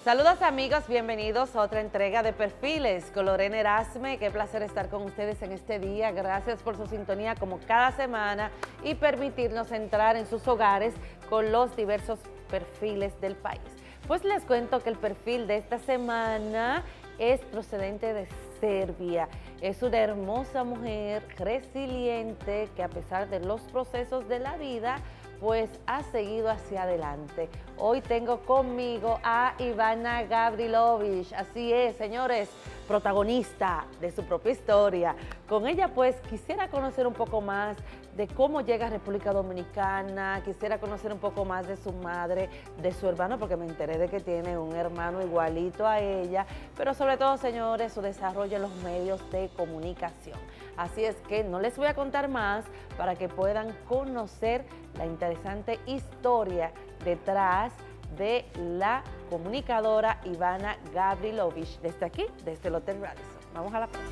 Saludos amigos, bienvenidos a otra entrega de Perfiles con Lorena Erasme. Qué placer estar con ustedes en este día. Gracias por su sintonía como cada semana y permitirnos entrar en sus hogares con los diversos perfiles del país. Pues les cuento que el perfil de esta semana es procedente de Serbia. Es una hermosa mujer resiliente que a pesar de los procesos de la vida, pues ha seguido hacia adelante. Hoy tengo conmigo a Ivana Gavrilovic, así es, señores, protagonista de su propia historia. Con ella pues quisiera conocer un poco más de cómo llega a República Dominicana, quisiera conocer un poco más de su madre, de su hermano, porque me enteré de que tiene un hermano igualito a ella, pero sobre todo, señores, su desarrollo en los medios de comunicación. Así es que no les voy a contar más para que puedan conocer la interesante historia detrás de la comunicadora Ivana Gavrilovic, desde aquí, desde el Hotel Radisson. Vamos a la pausa.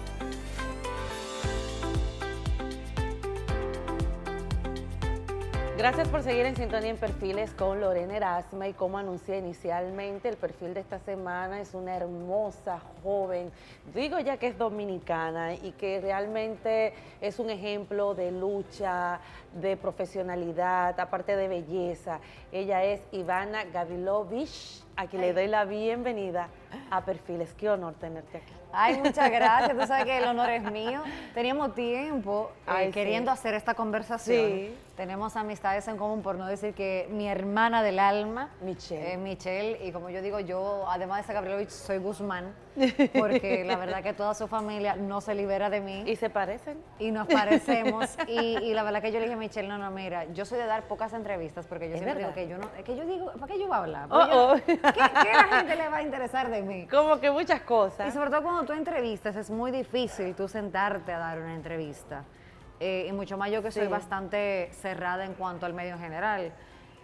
Gracias por seguir en sintonía en Perfiles con Lorena Erasme, y como anuncié inicialmente, el perfil de esta semana es una hermosa joven, digo ya que es dominicana y que realmente es un ejemplo de lucha, de profesionalidad, aparte de belleza. Ella es Ivana Gavrilovic, a quien le doy la bienvenida a Perfiles. Qué honor tenerte aquí. Ay, muchas gracias. Tú sabes que el honor es mío. Teníamos tiempo queriendo hacer esta conversación. Sí. Tenemos amistades en común, por no decir que mi hermana del alma, Michelle. Michelle, y como yo digo, yo, además de ser Gavrilovic, soy Guzmán, porque la verdad que toda su familia no se libera de mí. ¿Y se parecen? Y nos parecemos. Y la verdad que yo le dije a Michelle, no, mira, yo soy de dar pocas entrevistas, porque yo siempre digo que yo no, es que yo digo, ¿para qué yo voy a hablar? ¿Qué la gente le va a interesar de mí? Como que muchas cosas. Y sobre todo cuando tú entrevistas, es muy difícil tú sentarte a dar una entrevista. Y mucho más yo que soy bastante cerrada en cuanto al medio en general.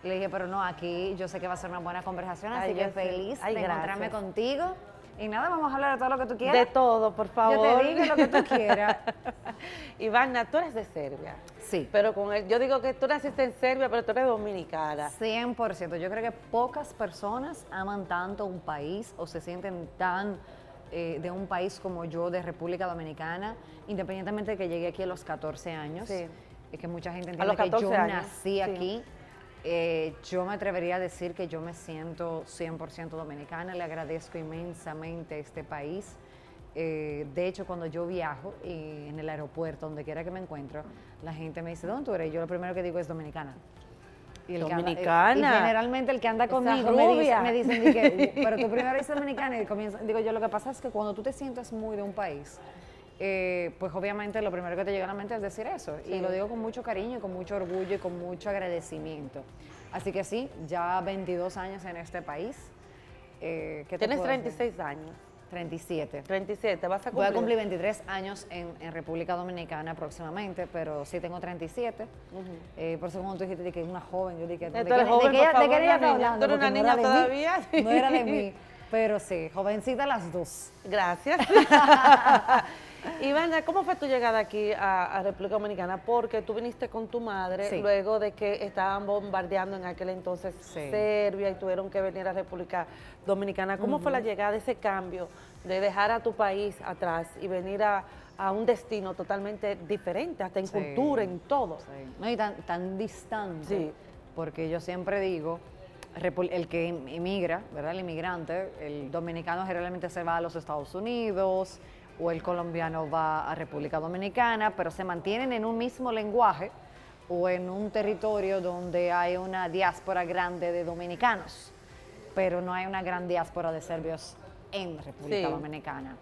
Le dije, pero no, aquí yo sé que va a ser una buena conversación, así que feliz de encontrarme contigo. Y nada, vamos a hablar de todo lo que tú quieras. De todo, por favor. Yo te digo lo que tú quieras. Ivana, tú eres de Serbia. Sí. Pero yo digo que tú naciste en Serbia, pero tú eres dominicana. 100%. Yo creo que pocas personas aman tanto un país o se sienten tan de un país como yo, de República Dominicana, independientemente de que llegué aquí a los 14 años. Sí. Es que mucha gente entiende que yo nací aquí. Yo me atrevería a decir que yo me siento 100% dominicana, le agradezco inmensamente a este país. De hecho, cuando yo viajo en el aeropuerto, donde quiera que me encuentro, la gente me dice, ¿dónde tú eres? Yo lo primero que digo es dominicana. Y Dominicana. Y generalmente el que anda conmigo me dicen, pero tú primero dices dominicana, y digo yo, lo que pasa es que cuando tú te sientes muy de un país, pues obviamente lo primero que te llega a la mente es decir eso. Sí. Y lo digo con mucho cariño, con mucho orgullo y con mucho agradecimiento. Así que sí, ya 22 años en este país. ¿Tienes 36 años? 37. 37, vas a cumplir. Voy a cumplir 23 años en República Dominicana próximamente, pero sí tengo 37. Por eso cuando tú dijiste que es una joven, yo dije, ¿de qué ella está hablando? ¿Tú eres una niña todavía? No era de mí, pero sí, jovencita las dos. Gracias. Ivana, ¿cómo fue tu llegada aquí a República Dominicana? Porque tú viniste con tu madre luego de que estaban bombardeando en aquel entonces Serbia y tuvieron que venir a República Dominicana. ¿Cómo fue la llegada, ese cambio de dejar a tu país atrás y venir a un destino totalmente diferente, hasta en cultura, en todo? No, y tan distante, porque yo siempre digo, el que emigra, ¿verdad? El inmigrante, el dominicano generalmente se va a los Estados Unidos, o el colombiano va a República Dominicana, pero se mantienen en un mismo lenguaje o en un territorio donde hay una diáspora grande de dominicanos, pero no hay una gran diáspora de serbios en República Dominicana.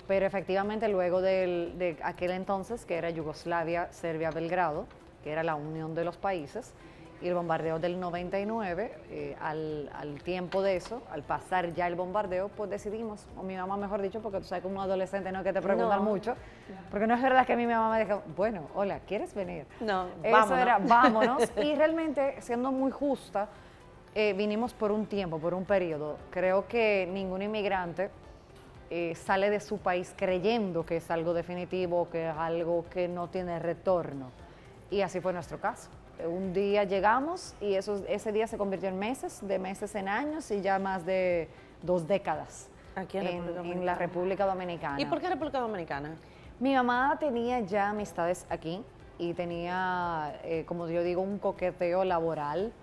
Pero efectivamente luego de aquel entonces, que era Yugoslavia, Serbia, Belgrado, que era la unión de los países, y el bombardeo del 99, al tiempo de eso, al pasar ya el bombardeo, pues decidimos, o mi mamá mejor dicho, porque tú sabes que un adolescente no es que te preguntan mucho, porque no es verdad que mi mamá me dijo, bueno, hola, ¿quieres venir? No, eso vámonos. Era, vámonos, y realmente, siendo muy justa, vinimos por un tiempo, por un periodo. Creo que ningún inmigrante sale de su país creyendo que es algo definitivo, que es algo que no tiene retorno, y así fue nuestro caso. Un día llegamos y ese día se convirtió en meses, de meses en años y ya más de décadas Aquí en la República Dominicana. ¿Y por qué República Dominicana? Mi mamá tenía ya amistades aquí y tenía, como yo digo, un coqueteo laboral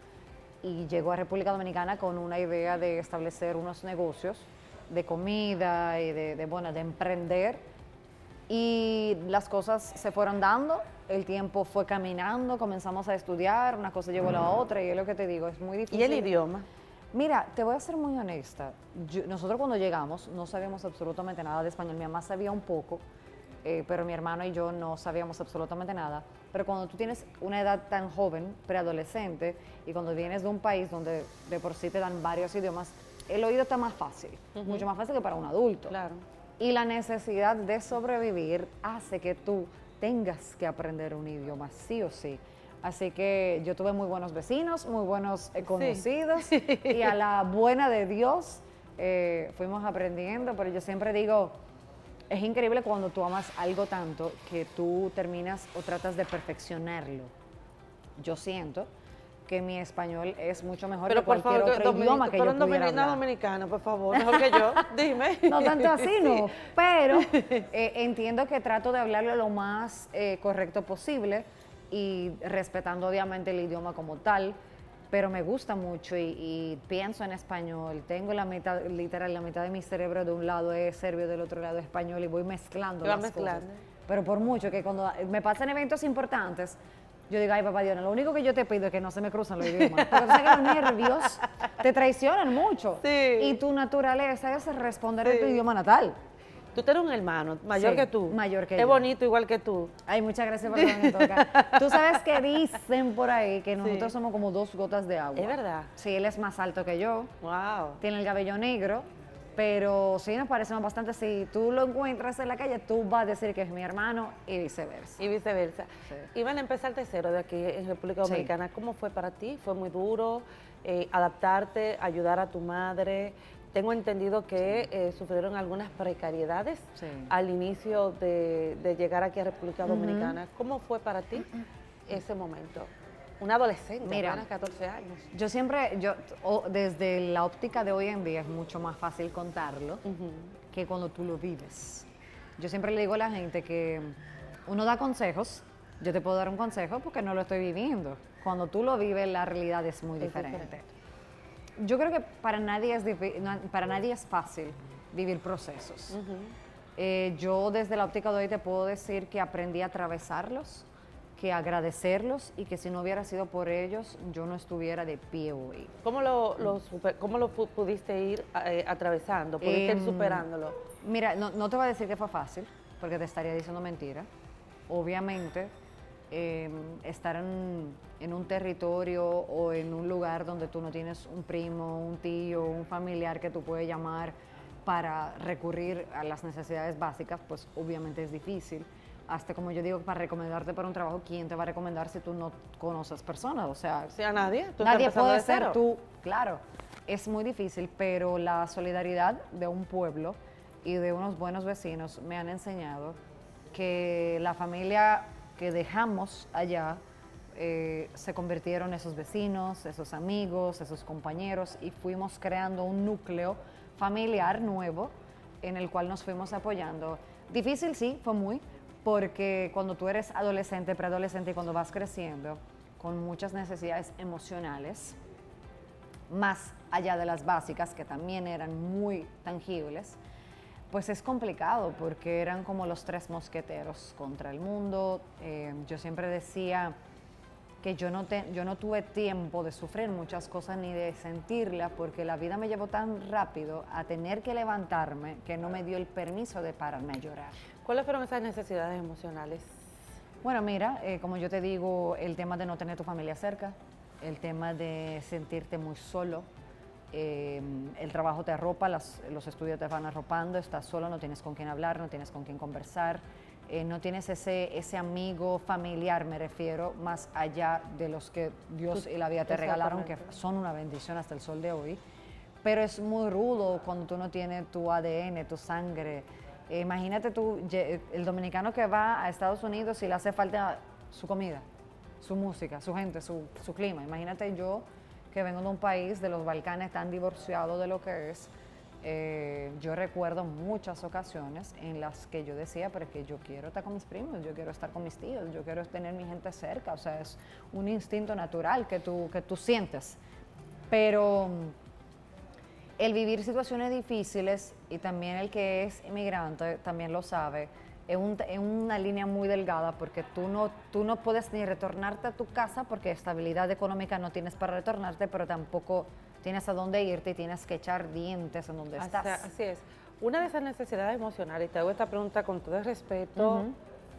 y llegó a República Dominicana con una idea de establecer unos negocios de comida y bueno, de emprender, y las cosas se fueron dando, el tiempo fue caminando, comenzamos a estudiar, una cosa llevó a la otra, y es lo que te digo, es muy difícil. ¿Y el idioma? Mira, te voy a ser muy honesta, nosotros cuando llegamos no sabíamos absolutamente nada de español, mi mamá sabía un poco, pero mi hermano y yo no sabíamos absolutamente nada. Pero cuando tú tienes una edad tan joven, preadolescente, y cuando vienes de un país donde de por sí te dan varios idiomas, el oído está más fácil, mucho más fácil que para un adulto. Claro. Y la necesidad de sobrevivir hace que tú tengas que aprender un idioma, sí o sí. Así que yo tuve muy buenos vecinos, muy buenos conocidos, y a la buena de Dios fuimos aprendiendo, pero yo siempre digo, es increíble cuando tú amas algo tanto que tú terminas o tratas de perfeccionarlo. Yo siento que mi español es mucho mejor que cualquier otro idioma que yo pudiera hablar. Dominicana, por favor, mejor que yo, dime. No tanto así, no, pero entiendo que trato de hablarlo lo más correcto posible y respetando obviamente el idioma como tal, pero me gusta mucho y pienso en español. Tengo la mitad, literal, la mitad de mi cerebro de un lado es serbio, del otro lado es español, y voy mezclando las cosas. Pero por mucho que cuando me pasan eventos importantes, yo digo, ay, papá Dios, lo único que yo te pido es que no se me cruzan los idiomas. Porque tú sabes que los nervios te traicionan mucho. Sí. Y tu naturaleza es responder en tu idioma natal. Tú tienes un hermano mayor que tú. Mayor que yo. Es bonito igual que tú. Ay, muchas gracias por lo que me toca. Tú sabes que dicen por ahí que nosotros somos como 2 gotas de agua. Es verdad. Sí, él es más alto que yo. Wow. Tiene el cabello negro. Pero sí nos parecemos bastante. Si tú lo encuentras en la calle, tú vas a decir que es mi hermano y viceversa. Y viceversa. Sí. Iban a empezar de cero de aquí en República Dominicana. ¿Cómo fue para ti? ¿Fue muy duro adaptarte, ayudar a tu madre? Tengo entendido que sufrieron algunas precariedades al inicio de llegar aquí a República Dominicana. ¿Cómo fue para ti ese momento? Una adolescente, Mira, apenas 14 años. Yo siempre, desde la óptica de hoy en día es mucho más fácil contarlo que cuando tú lo vives. Yo siempre le digo a la gente que uno da consejos, yo te puedo dar un consejo porque no lo estoy viviendo. Cuando tú lo vives, la realidad es muy diferente. Yo creo que para nadie es fácil vivir procesos. Yo desde la óptica de hoy te puedo decir que aprendí a atravesarlos, que agradecerlos, y que si no hubiera sido por ellos, yo no estuviera de pie hoy. ¿Cómo lo pudiste ir atravesando? ¿Pudiste ir superándolo? Mira, no te voy a decir que fue fácil, porque te estaría diciendo mentira. Obviamente, estar en un territorio o en un lugar donde tú no tienes un primo, un tío, un familiar que tú puedes llamar para recurrir a las necesidades básicas, pues obviamente es difícil. Hasta como yo digo, para recomendarte para un trabajo, ¿quién te va a recomendar si tú no conoces personas? O sea, a nadie. Nadie puede ser tú, claro. Es muy difícil, pero la solidaridad de un pueblo y de unos buenos vecinos me han enseñado que la familia que dejamos allá se convirtieron en esos vecinos, esos amigos, esos compañeros, y fuimos creando un núcleo familiar nuevo en el cual nos fuimos apoyando. Difícil, sí, fue muy, porque cuando tú eres adolescente, preadolescente, y cuando vas creciendo con muchas necesidades emocionales, más allá de las básicas, que también eran muy tangibles, pues es complicado, porque eran como los 3 mosqueteros contra el mundo. Yo siempre decía que yo no tuve tiempo de sufrir muchas cosas ni de sentirlas, porque la vida me llevó tan rápido a tener que levantarme que no me dio el permiso de pararme a llorar. ¿Cuáles fueron esas necesidades emocionales? Bueno, mira, como yo te digo, el tema de no tener tu familia cerca, el tema de sentirte muy solo, el trabajo te arropa, los estudios te van arropando, estás solo, no tienes con quién hablar, no tienes con quién conversar, no tienes ese amigo familiar, me refiero, más allá de los que Dios y la vida te regalaron, que son una bendición hasta el sol de hoy. Pero es muy rudo cuando tú no tienes tu ADN, tu sangre. Imagínate tú, el dominicano que va a Estados Unidos y le hace falta su comida, su música, su gente, su clima. Imagínate yo, que vengo de un país de los Balcanes tan divorciado de lo que es, yo recuerdo muchas ocasiones en las que yo decía, pero es que yo quiero estar con mis primos, yo quiero estar con mis tíos, yo quiero tener mi gente cerca, o sea, es un instinto natural que tú sientes. Pero el vivir situaciones difíciles, y también el que es inmigrante también lo sabe, es una línea muy delgada, porque tú no puedes ni retornarte a tu casa porque estabilidad económica no tienes para retornarte, pero tampoco tienes a dónde irte y tienes que echar dientes en donde estás. Así es. Una de esas necesidades emocionales, y te hago esta pregunta con todo el respeto,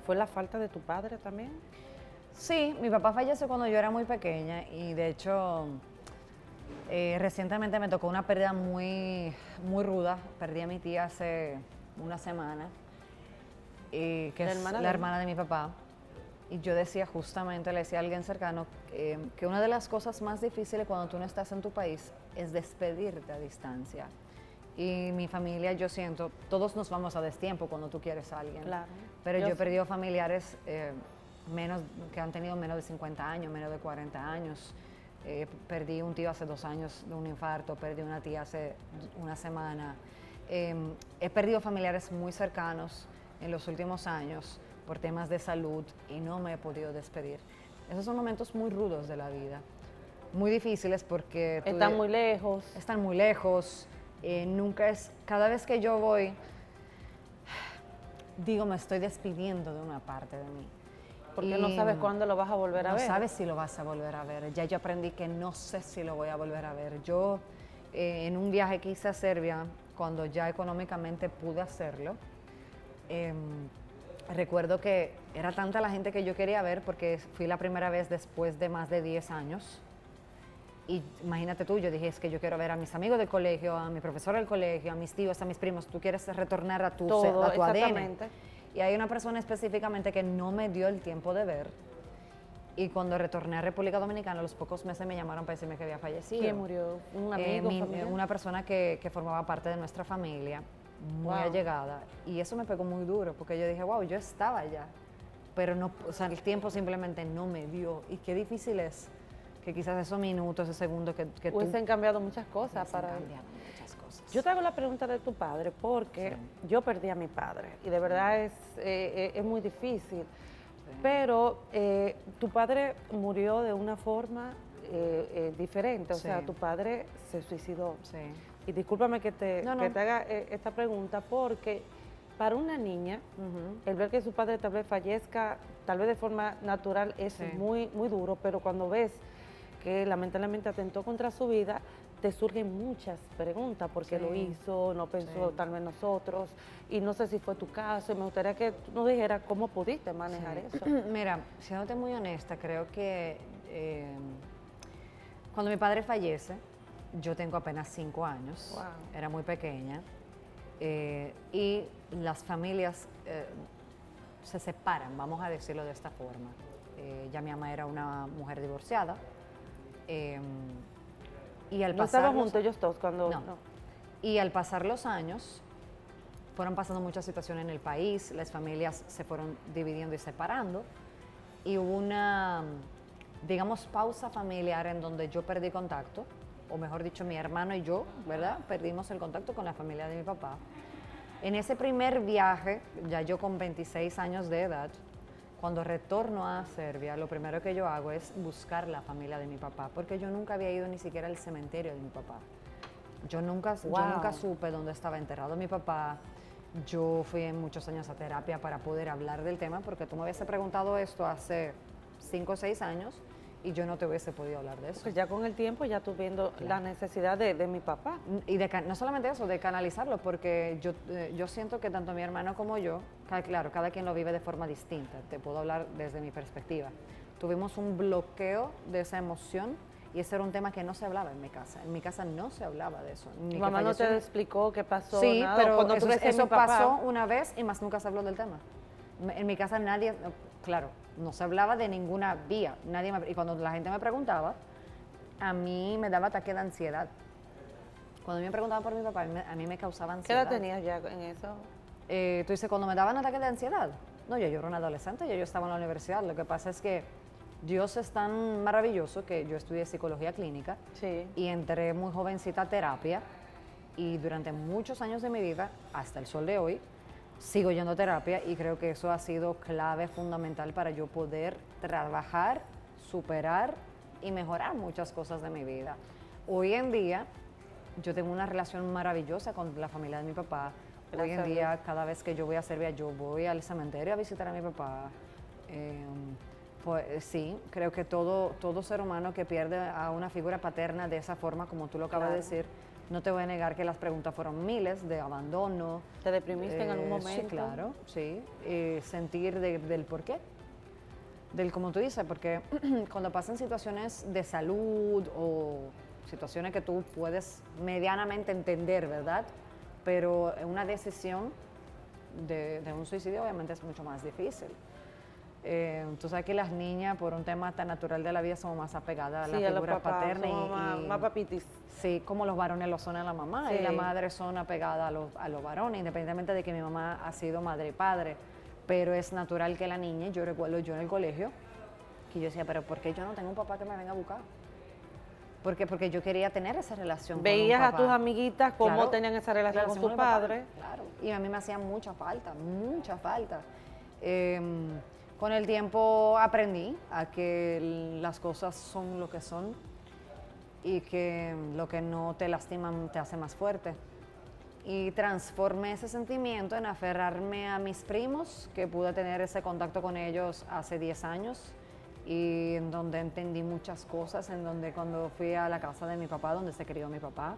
¿fue la falta de tu padre también? Sí, mi papá falleció cuando yo era muy pequeña y de hecho recientemente me tocó una pérdida muy, muy ruda. Perdí a mi tía hace una semana, que es la hermana de mi papá. Y yo decía justamente, le decía a alguien cercano, que una de las cosas más difíciles cuando tú no estás en tu país es despedirte a distancia. Y mi familia, yo siento, todos nos vamos a destiempo cuando tú quieres a alguien. Claro. Pero yo he perdido familiares que han tenido menos de 50 años, menos de 40 años. Perdí un tío hace 2 años de un infarto, perdí una tía hace una semana. He perdido familiares muy cercanos en los últimos años por temas de salud y no me he podido despedir. Esos son momentos muy rudos de la vida, muy difíciles porque... Están muy lejos. Están muy lejos. Cada vez que yo voy, digo, me estoy despidiendo de una parte de mí. Porque no sabes cuándo lo vas a volver a ver. No sabes si lo vas a volver a ver. Ya yo aprendí que no sé si lo voy a volver a ver. Yo, en un viaje que hice a Serbia, cuando ya económicamente pude hacerlo, recuerdo que era tanta la gente que yo quería ver porque fui la primera vez después de más de 10 años. Y imagínate tú, yo dije, es que yo quiero ver a mis amigos del colegio, a mi profesor del colegio, a mis tíos, a mis primos. Tú quieres retornar a tu ADN. Y hay una persona específicamente que no me dio el tiempo de ver. Y cuando retorné a República Dominicana, a los pocos meses me llamaron para decirme que había fallecido. ¿Quién murió? ¿Un amigo, familiar? Una persona que formaba parte de nuestra familia, muy allegada. Y eso me pegó muy duro, porque yo dije, wow, yo estaba allá. Pero no, o sea, el tiempo simplemente no me dio. Y qué difícil es que quizás esos minutos, esos segundos que hubiesen cambiado muchas cosas para... muchas cosas. Yo te hago la pregunta de tu padre porque yo perdí a mi padre y de verdad es muy difícil. Pero tu padre murió de una forma diferente, o sea, tu padre se suicidó. Y discúlpame que te haga esta pregunta porque para una niña, el ver que su padre tal vez fallezca, tal vez de forma natural, es muy, muy duro, pero cuando ves que lamentablemente atentó contra su vida, te surgen muchas preguntas, ¿por qué lo hizo? ¿No pensó tal vez nosotros? Y no sé si fue tu caso, y me gustaría que tú nos dijeras cómo pudiste manejar eso. Mira, siéndote muy honesta, creo que cuando mi padre fallece, yo tengo apenas 5 años, era muy pequeña, y las familias se separan, vamos a decirlo de esta forma. Ya mi mamá era una mujer divorciada, y al ¿No estaban juntos ellos dos cuando...? No. Y al pasar los años, fueron pasando muchas situaciones en el país, las familias se fueron dividiendo y separando, y hubo una, digamos, pausa familiar en donde yo perdí contacto, o mejor dicho, mi hermano y yo, ¿verdad? Perdimos el contacto con la familia de mi papá. En ese primer viaje, ya yo con 26 años de edad, cuando retorno a Serbia, lo primero que yo hago es buscar la familia de mi papá, porque yo nunca había ido ni siquiera al cementerio de mi papá. Yo nunca supe dónde estaba enterrado mi papá. Yo fui muchos años a terapia para poder hablar del tema, porque tú me hubiese preguntado esto hace 5 o 6 años y yo no te hubiese podido hablar de eso. Pues ya con el tiempo, ya tú viendo la necesidad de mi papá. Y no solamente eso, de canalizarlo, porque yo siento que tanto mi hermano como yo, claro, cada quien lo vive de forma distinta, te puedo hablar desde mi perspectiva. Tuvimos un bloqueo de esa emoción y ese era un tema que no se hablaba en mi casa. En mi casa no se hablaba de eso. ¿Tu mamá no te explicó qué pasó? Sí, nada? pero cuando eso pasó una vez y más nunca se habló del tema. En mi casa nadie, claro, no se hablaba de ninguna vía. Y cuando la gente me preguntaba, a mí me daba ataque de ansiedad. Cuando me preguntaban por mi papá, a mí me causaba ansiedad. ¿Qué edad tenías ya en eso? Tú dices, cuando me daban ataques de ansiedad. No, yo era una adolescente, yo estaba en la universidad. Lo que pasa es que Dios es tan maravilloso que yo estudié psicología clínica y entré muy jovencita a terapia y durante muchos años de mi vida, hasta el sol de hoy, sigo yendo a terapia y creo que eso ha sido clave fundamental para yo poder trabajar, superar y mejorar muchas cosas de mi vida. Hoy en día yo tengo una relación maravillosa con la familia de mi papá. Hoy en día, cada vez que yo voy a Serbia, yo voy al cementerio a visitar a mi papá. Pues sí, creo que todo ser humano que pierde a una figura paterna de esa forma, como tú lo acabas de decir, no te voy a negar que las preguntas fueron miles de abandono. ¿Te deprimiste en algún momento? Sí, claro, sí. Sentir del por qué. Del como tú dices, porque cuando pasan situaciones de salud o situaciones que tú puedes medianamente entender, ¿verdad? Pero una decisión de un suicidio obviamente es mucho más difícil. Tú sabes que las niñas, por un tema tan natural de la vida, somos más apegadas a la figura paterna. Más papitis. Sí, como los varones lo son a la mamá, y la madre son apegadas a los varones, independientemente de que mi mamá ha sido madre y padre. Pero es natural que la niña, yo recuerdo yo en el colegio, que yo decía, pero ¿por qué yo no tengo un papá que me venga a buscar? Porque yo quería tener esa relación con un papá. Veías a tus amiguitas cómo tenían esa relación con su padre. Claro, y a mí me hacía mucha falta, mucha falta. Con el tiempo aprendí a que las cosas son lo que son y que lo que no te lastima te hace más fuerte. Y transformé ese sentimiento en aferrarme a mis primos, que pude tener ese contacto con ellos hace 10 años y en donde entendí muchas cosas, en donde cuando fui a la casa de mi papá, donde se crió mi papá,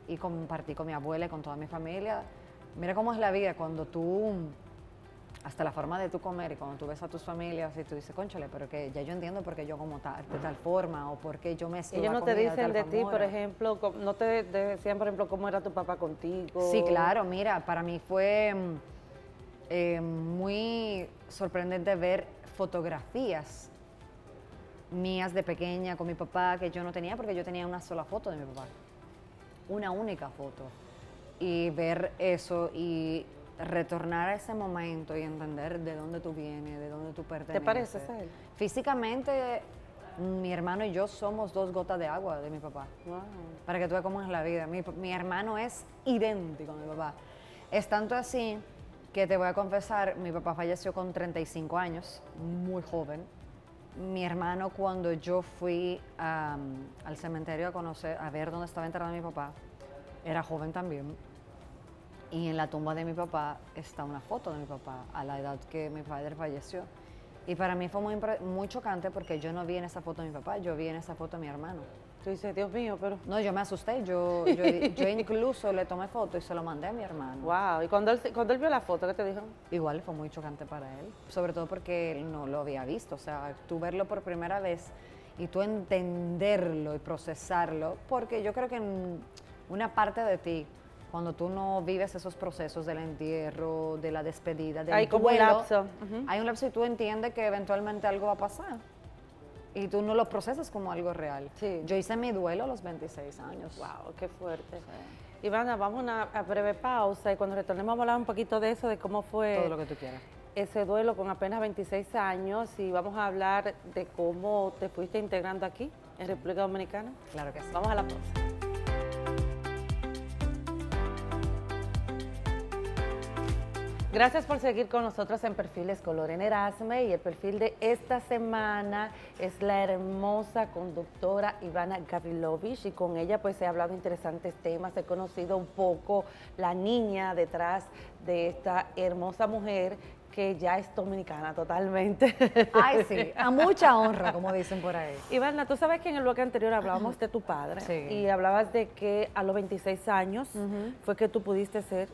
y compartí con mi abuela y con toda mi familia. Mira cómo es la vida cuando tú, hasta la forma de tú comer, y cuando tú ves a tus familias y tú dices, cónchale, pero que ya yo entiendo por qué yo como de tal forma o por qué yo mezclo la Ellos no comida te dicen de ti, forma. por ejemplo, no te decían, por ejemplo, cómo era tu papá contigo. Sí, claro, mira, para mí fue muy sorprendente ver fotografías mías de pequeña con mi papá que yo no tenía porque yo tenía una sola foto de mi papá, una única foto, y ver eso y retornar a ese momento y entender de dónde tú vienes, de dónde tú perteneces. ¿Te pareces a él? Físicamente, mi hermano y yo somos 2 gotas de agua de mi papá. Wow. Para que tú veas cómo es la vida. Mi hermano es idéntico a mi papá. Es tanto así que te voy a confesar, mi papá falleció con 35 años, muy joven. Mi hermano, cuando yo fui al cementerio a ver dónde estaba enterrado mi papá, era joven también. Y en la tumba de mi papá está una foto de mi papá a la edad que mi padre falleció. Y para mí fue muy chocante porque yo no vi en esa foto a mi papá, yo vi en esa foto a mi hermano. Tú dices, Dios mío, pero... No, yo me asusté, yo incluso le tomé foto y se lo mandé a mi hermano. Wow, y cuando él vio la foto, ¿qué te dijo? Igual fue muy chocante para él, sobre todo porque él no lo había visto, o sea, tú verlo por primera vez y tú entenderlo y procesarlo, porque yo creo que en una parte de ti, cuando tú no vives esos procesos del entierro, de la despedida, del hay como un lapso. Hay un lapso y tú entiendes que eventualmente algo va a pasar. Y tú no lo procesas como algo real. Sí. Yo hice mi duelo a los 26 años. Wow, qué fuerte. Sí. Ivana, vamos a una breve pausa y cuando retornemos vamos a hablar un poquito de eso, de cómo fue Todo lo que tú quieras. Ese duelo con apenas 26 años y vamos a hablar de cómo te fuiste integrando aquí en República Dominicana. Claro que sí. Vamos a la pausa. Gracias por seguir con nosotros en Perfiles con Lorena Erasme, y el perfil de esta semana es la hermosa conductora Ivana Gavrilovich, y con ella pues he hablado de interesantes temas, he conocido un poco la niña detrás de esta hermosa mujer que ya es dominicana totalmente. Ay, sí, a mucha honra, como dicen por ahí. Ivana, tú sabes que en el bloque anterior hablábamos de tu padre, Sí. y hablabas de que a los 26 años fue que tú pudiste ser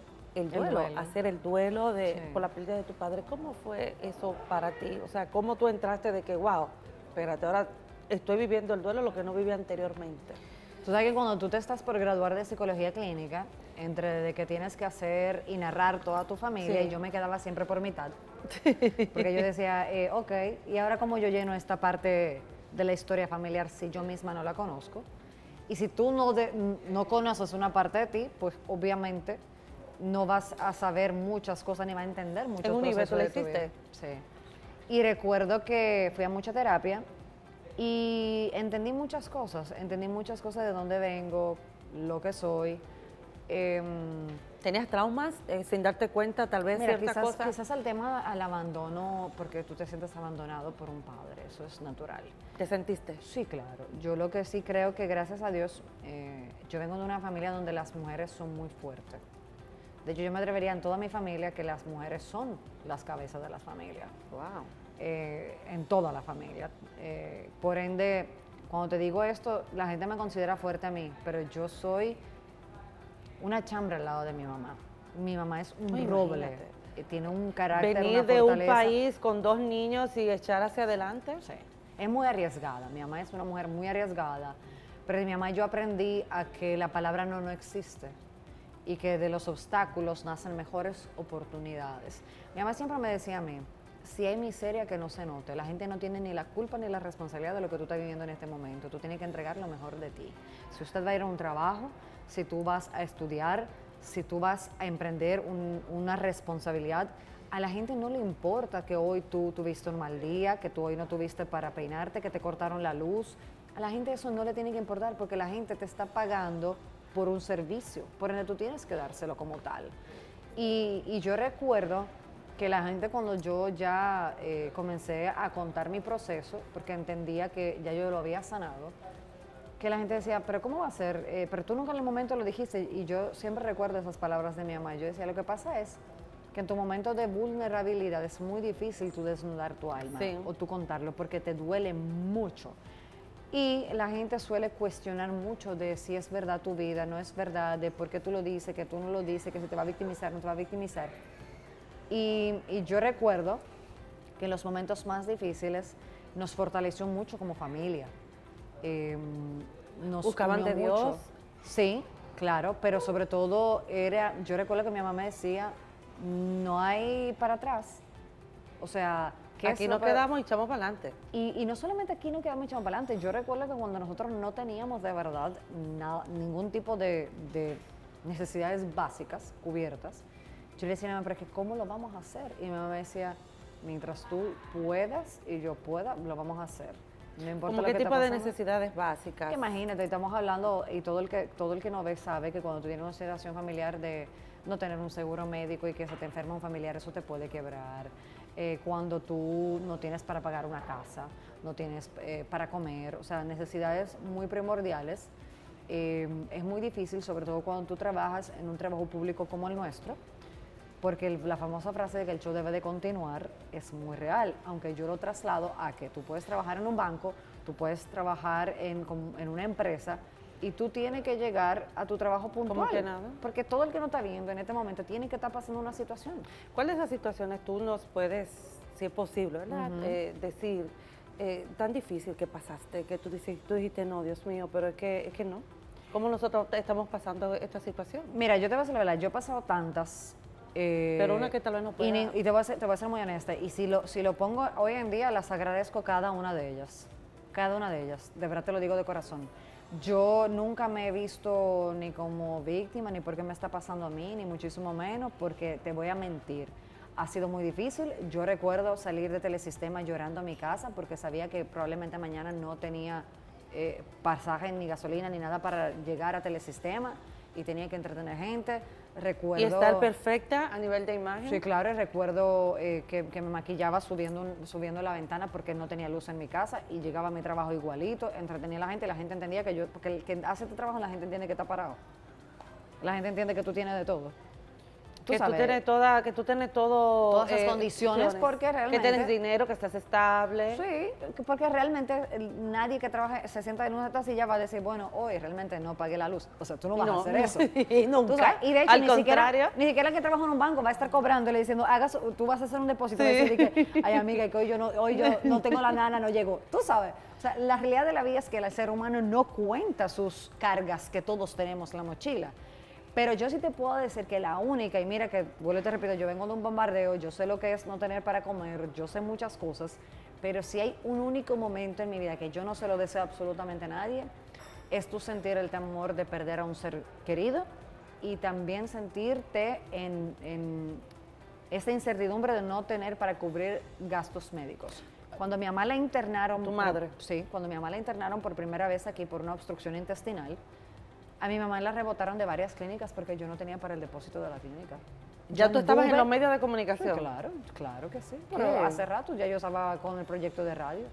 hacer el duelo por la pérdida de tu padre. ¿Cómo fue eso para ti? O sea, ¿cómo tú entraste de que, wow, espérate, ahora estoy viviendo el duelo, lo que no viví anteriormente? Tú sabes que cuando tú te estás por graduar de psicología clínica, entre de que tienes que hacer y narrar toda tu familia, Sí. y yo me quedaba siempre por mitad, porque yo decía, ok, ¿y ahora cómo yo lleno esta parte de la historia familiar si yo misma no la conozco? Y si tú no conoces una parte de ti, pues obviamente no vas a saber muchas cosas ni vas a entender muchos ¿En un nivel procesos tú le de tu vida. hiciste? Sí. Y recuerdo que fui a mucha terapia y entendí muchas cosas de dónde vengo, lo que soy, ¿Tenías traumas sin darte cuenta, tal vez Mira, cierta cosa? quizás el tema al abandono, porque tú te sientes abandonado por un padre, eso es natural. ¿Te sentiste? Sí, claro. Yo lo que sí creo que gracias a Dios, yo vengo de una familia donde las mujeres son muy fuertes. De hecho, yo me atrevería en toda mi familia que las mujeres son las cabezas de las familias. Wow. En toda la familia. Por ende, cuando te digo esto, la gente me considera fuerte a mí, pero yo soy una chambra al lado de mi mamá. Mi mamá es un roble, tiene un carácter, venir una de un fortaleza. país con 2 niños y echar hacia adelante. Sí, es muy arriesgada. Mi mamá es una mujer muy arriesgada, pero de mi mamá yo aprendí a que la palabra no existe y que de los obstáculos nacen mejores oportunidades. Mi mamá siempre me decía a mí, si hay miseria que no se note, la gente no tiene ni la culpa ni la responsabilidad de lo que tú estás viviendo en este momento, tú tienes que entregar lo mejor de ti. Si usted va a ir a un trabajo, si tú vas a estudiar, si tú vas a emprender una responsabilidad, a la gente no le importa que hoy tú tuviste un mal día, que tú hoy no tuviste para peinarte, que te cortaron la luz. A la gente eso no le tiene que importar porque la gente te está pagando por un servicio, por ende tú tienes que dárselo como tal. Y yo recuerdo que la gente cuando yo ya comencé a contar mi proceso, porque entendía que ya yo lo había sanado, que la gente decía, pero ¿cómo va a ser? Pero tú nunca en el momento lo dijiste, y yo siempre recuerdo esas palabras de mi mamá. Yo decía, lo que pasa es que en tu momento de vulnerabilidad es muy difícil tú desnudar tu alma o tú contarlo, porque te duele mucho. Y la gente suele cuestionar mucho de si es verdad tu vida, no es verdad, de por qué tú lo dices, que tú no lo dices, que si te va a victimizar, no te va a victimizar. Y yo recuerdo que en los momentos más difíciles nos fortaleció mucho como familia. Nos ¿Buscaban de Dios? Mucho. Sí, claro, pero sobre todo yo recuerdo que mi mamá me decía, no hay para atrás. O sea, que aquí nos quedamos y echamos para adelante. Y no solamente aquí nos quedamos y echamos para adelante, yo recuerdo que cuando nosotros no teníamos de verdad ningún tipo de necesidades básicas cubiertas, yo le decía a mi mamá, pero es que ¿cómo lo vamos a hacer? Y mi mamá me decía, mientras tú puedas y yo pueda, lo vamos a hacer. No importa ¿Cómo lo qué que tipo está de pasando. necesidades básicas? Imagínate, estamos hablando, y todo el que nos ve sabe que cuando tú tienes una situación familiar de no tener un seguro médico y que se te enferma un familiar, eso te puede quebrar. Cuando tú no tienes para pagar una casa, no tienes para comer, o sea, necesidades muy primordiales. Es muy difícil, sobre todo cuando tú trabajas en un trabajo público como el nuestro, porque la famosa frase de que el show debe de continuar es muy real, aunque yo lo traslado a que tú puedes trabajar en un banco, tú puedes trabajar en una empresa y tú tienes que llegar a tu trabajo puntual. ¿Cómo que nada? Porque todo el que no está viendo en este momento tiene que estar pasando una situación. ¿Cuáles de esas situaciones tú nos puedes, si es posible, ¿verdad? Decir, tan difícil que pasaste, que tú dijiste, no, Dios mío, pero es que no. ¿Cómo nosotros estamos pasando esta situación? Mira, yo te voy a decir la verdad, yo he pasado tantas. Pero una que tal vez no pueda. Y te voy a ser muy honesta, y si lo pongo hoy en día, las agradezco cada una de ellas. Cada una de ellas, de verdad te lo digo de corazón. Yo nunca me he visto ni como víctima, ni porque me está pasando a mí, ni muchísimo menos, porque te voy a mentir. Ha sido muy difícil. Yo recuerdo salir de Telesistema llorando a mi casa porque sabía que probablemente mañana no tenía pasaje, ni gasolina, ni nada para llegar a Telesistema y tenía que entretener gente. Recuerdo, ¿Y estar perfecta a nivel de imagen? Sí, claro, y recuerdo que me maquillaba subiendo la ventana porque no tenía luz en mi casa y llegaba a mi trabajo igualito, entretenía a la gente y la gente entendía porque el que hace tu trabajo, la gente entiende que está parado. La gente entiende que tú tienes de todo. Que tú tienes todo. Todas esas condiciones, porque realmente. Que tienes dinero, que estás estable. Sí, porque realmente nadie que trabaje se sienta en una silla va a decir, bueno, hoy realmente no pagué la luz. O sea, tú no vas a hacer eso. Nunca. Y de hecho, al ni contrario. ni siquiera el que trabaja en un banco va a estar cobrándole diciendo, tú vas a hacer un depósito. Sí. Y decir que, ay, amiga, que hoy yo no tengo la nana, no llego. Tú sabes. O sea, la realidad de la vida es que el ser humano no cuenta sus cargas que todos tenemos en la mochila. Pero yo sí te puedo decir que la única, y mira que, vuelvo y te repito, yo vengo de un bombardeo, yo sé lo que es no tener para comer, yo sé muchas cosas, pero si hay un único momento en mi vida que yo no se lo deseo absolutamente a nadie, es tú sentir el temor de perder a un ser querido y también sentirte en esa incertidumbre de no tener para cubrir gastos médicos. Cuando mi mamá la internaron... ¿Tu madre? Sí, cuando mi mamá la internaron por primera vez aquí por una obstrucción intestinal, A mi mamá la rebotaron de varias clínicas porque yo no tenía para el depósito de la clínica. ¿Ya Yo tú estabas en anduve- los medios de Sí, comunicación? claro, claro que sí. ¿Qué? Pero hace rato ya yo estaba con el proyecto de radio.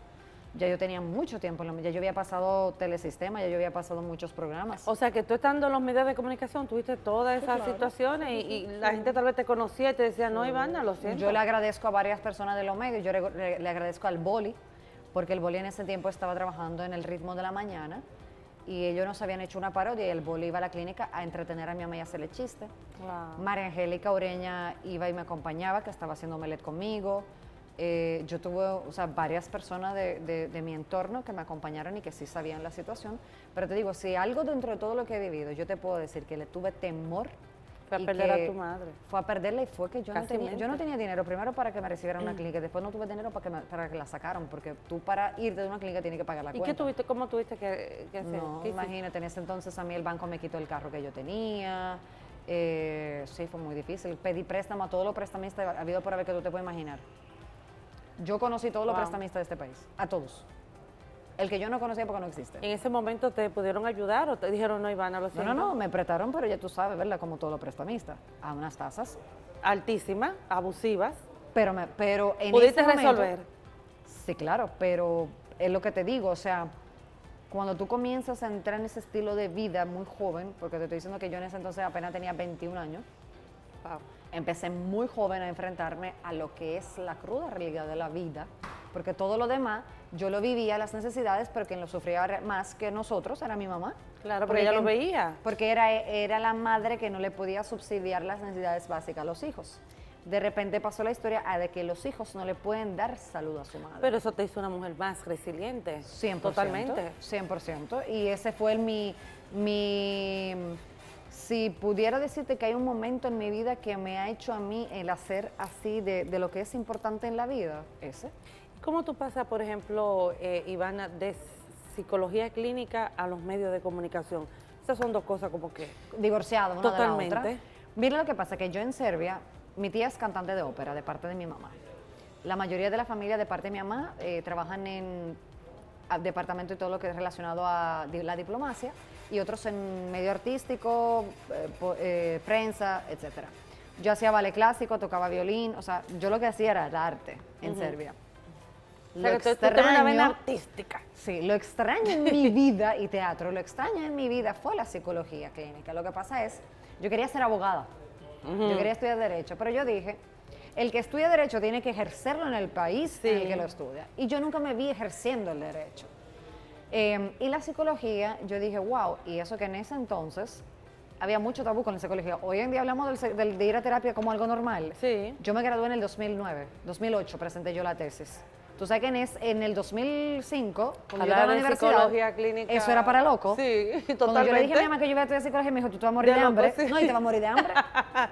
Ya yo tenía mucho tiempo, ya yo había pasado Telesistema, ya yo había pasado muchos programas. O sea, que tú estando en los medios de comunicación tuviste todas esas claro. situaciones y la gente tal vez te conocía y te decía, no, Ivana, lo siento. Yo le agradezco a varias personas de los medios, le agradezco al Boli, porque el Boli en ese tiempo estaba trabajando en el Ritmo de la Mañana y ellos nos habían hecho una parodia y el Boli iba a la clínica a entretener a mi mamá y a hacerle chiste. Wow. María Angélica Ureña iba y me acompañaba, que estaba haciendo omelette conmigo. Yo tuve, o sea, varias personas de mi entorno que me acompañaron y que sí sabían la situación. Pero te digo, si algo dentro de todo lo que he vivido, yo te puedo decir que le tuve temor. Fue a y perder que a tu madre. Fue a perderla y fue que yo no Casimente. tenía dinero, primero para que me recibieran una clínica, y después no tuve dinero para que la sacaran, porque tú para irte de una clínica tienes que pagar la ¿Y cuenta. qué tuviste, cómo tuviste que hacer? No, ¿Qué hiciste? imagínate, en ese entonces a mí el banco me quitó el carro que yo tenía. Sí, fue muy difícil. Pedí préstamo a todos los prestamistas habido por haber que tú te puedes imaginar. Yo conocí todos los Wow. prestamistas de este país, a todos. El que yo no conocía porque no existe. ¿En ese momento te pudieron ayudar o te dijeron, no, Ivana, lo No, siento? no, me prestaron, pero ya tú sabes, ¿verdad? Como todos los prestamistas, a unas tasas. Altísimas, abusivas. Pero en ¿Pudiste ese momento- resolver? Sí, claro, pero es lo que te digo, o sea, cuando tú comienzas a entrar en ese estilo de vida muy joven, porque te estoy diciendo que yo en ese entonces apenas tenía 21 años, Wow. empecé muy joven a enfrentarme a lo que es la cruda realidad de la vida, porque todo lo demás yo lo vivía, las necesidades, pero quien lo sufría más que nosotros era mi mamá. Claro, pero ella lo quien- veía. Porque era la madre que no le podía subsidiar las necesidades básicas a los hijos. De repente pasó la historia de que los hijos no le pueden dar salud a su madre. Pero eso te hizo una mujer más resiliente. 100%. Totalmente. 100%. Y ese fue si pudiera decirte que hay un momento en mi vida que me ha hecho a mí el hacer así de lo que es importante en la vida, ese. ¿Cómo tú pasas, por ejemplo, Ivana, de psicología clínica a los medios de comunicación? Esas son dos cosas como que... Divorciado una de la Totalmente. otra. Mira lo que pasa, que yo en Serbia, mi tía es cantante de ópera de parte de mi mamá. La mayoría de la familia de parte de mi mamá trabajan en departamento y todo lo que es relacionado a la diplomacia y otros en medio artístico, prensa, etcétera. Yo hacía ballet clásico, tocaba violín, o sea, yo lo que hacía era el arte en Serbia. O sea, que tú tienes una vena artística. Sí, lo extraño en mi vida, y teatro, lo extraño en mi vida fue la psicología clínica. Lo que pasa es, yo quería ser abogada, yo quería estudiar Derecho, pero yo dije, el que estudia Derecho tiene que ejercerlo en el país en el que lo estudia. Y yo nunca me vi ejerciendo el Derecho. Y la psicología, yo dije, wow, y eso que en ese entonces había mucho tabú con la psicología. Hoy en día hablamos de ir a terapia como algo normal. Sí. Yo me gradué en el 2008 presenté yo la tesis. Tú sabes que en el 2005, cuando yo estaba en la Hablar de universidad, psicología clínica. eso era para loco. Sí, Cuando totalmente. yo le dije a mi mamá que yo iba a estudiar psicología, me dijo, tú te vas a morir De de loco, hambre. sí. No, y te vas a morir de hambre.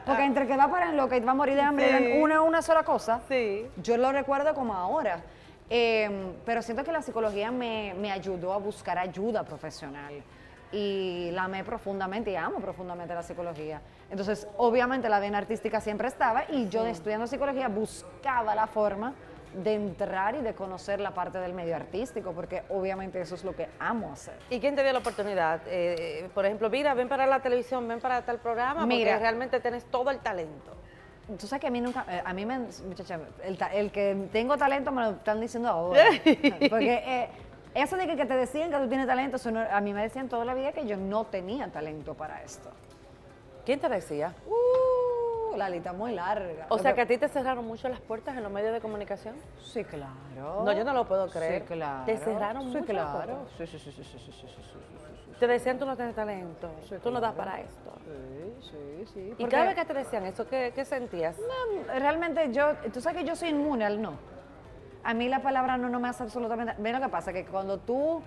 Porque entre que va para en loca y te va a morir de hambre, Sí. eran una sola cosa. Sí. Yo lo recuerdo como ahora. Pero siento que la psicología me ayudó a buscar ayuda profesional. Y la amé profundamente y amo profundamente la psicología. Entonces, obviamente la vena artística siempre estaba y yo estudiando psicología buscaba la forma de entrar y de conocer la parte del medio artístico, porque obviamente eso es lo que amo hacer. ¿Y quién te dio la oportunidad? Por ejemplo, mira, ven para la televisión, ven para tal programa, Mira. porque realmente tienes todo el talento. Tú sabes que a mí nunca, muchacha, el que tengo talento me lo están diciendo ahora. Porque eso de que te decían que tú tienes talento, a mí me decían toda la vida que yo no tenía talento para esto. ¿Quién te decía? La lista muy larga. O sea, que a ti te cerraron mucho las puertas en los medios de comunicación. Sí, claro. No, yo no lo puedo creer. Sí, claro. Te cerraron sí, mucho las claro. puertas. Sí. Te decían, tú no tienes talento, tú no das para esto. Sí. Y cada vez que te decían eso, ¿qué sentías? Realmente tú sabes que yo soy inmune al no. A mí la palabra no me hace absolutamente... Ven lo que pasa, que cuando tú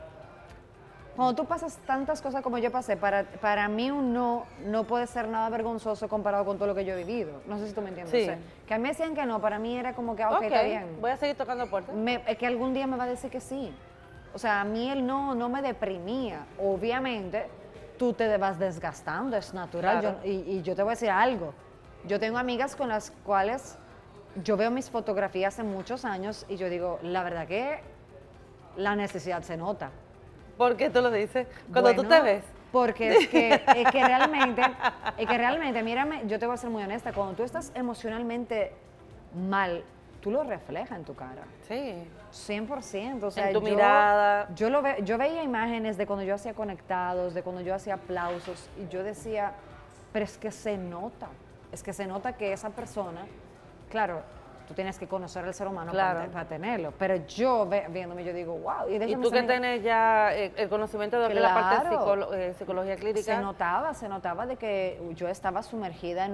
pasas tantas cosas como yo pasé, para mí un no puede ser nada vergonzoso comparado con todo lo que yo he vivido. No sé si tú me entiendes. Sí. O sea, que a mí me decían que no, para mí era como que, ok, está bien. Voy a seguir tocando puertas. Es que algún día me va a decir que sí. O sea, a mí el no me deprimía. Obviamente, tú te vas desgastando, es natural. Claro. Y yo te voy a decir algo. Yo tengo amigas con las cuales yo veo mis fotografías hace muchos años y yo digo, la verdad que la necesidad se nota. ¿Por qué tú lo dices? Cuando tú te ves. Porque es que realmente, mírame, yo te voy a ser muy honesta, cuando tú estás emocionalmente mal, tú lo reflejas en tu cara. Sí. 100%, o sea, En tu mirada. Yo veía imágenes de cuando yo hacía conectados, de cuando yo hacía aplausos, y yo decía, pero es que se nota que esa persona, claro, tú tienes que conocer al ser humano para tenerlo, pero yo viéndome, yo digo, wow. Y tú que tienes ya el conocimiento de lo que es la parte de psicología clínica. Se notaba de que yo estaba sumergida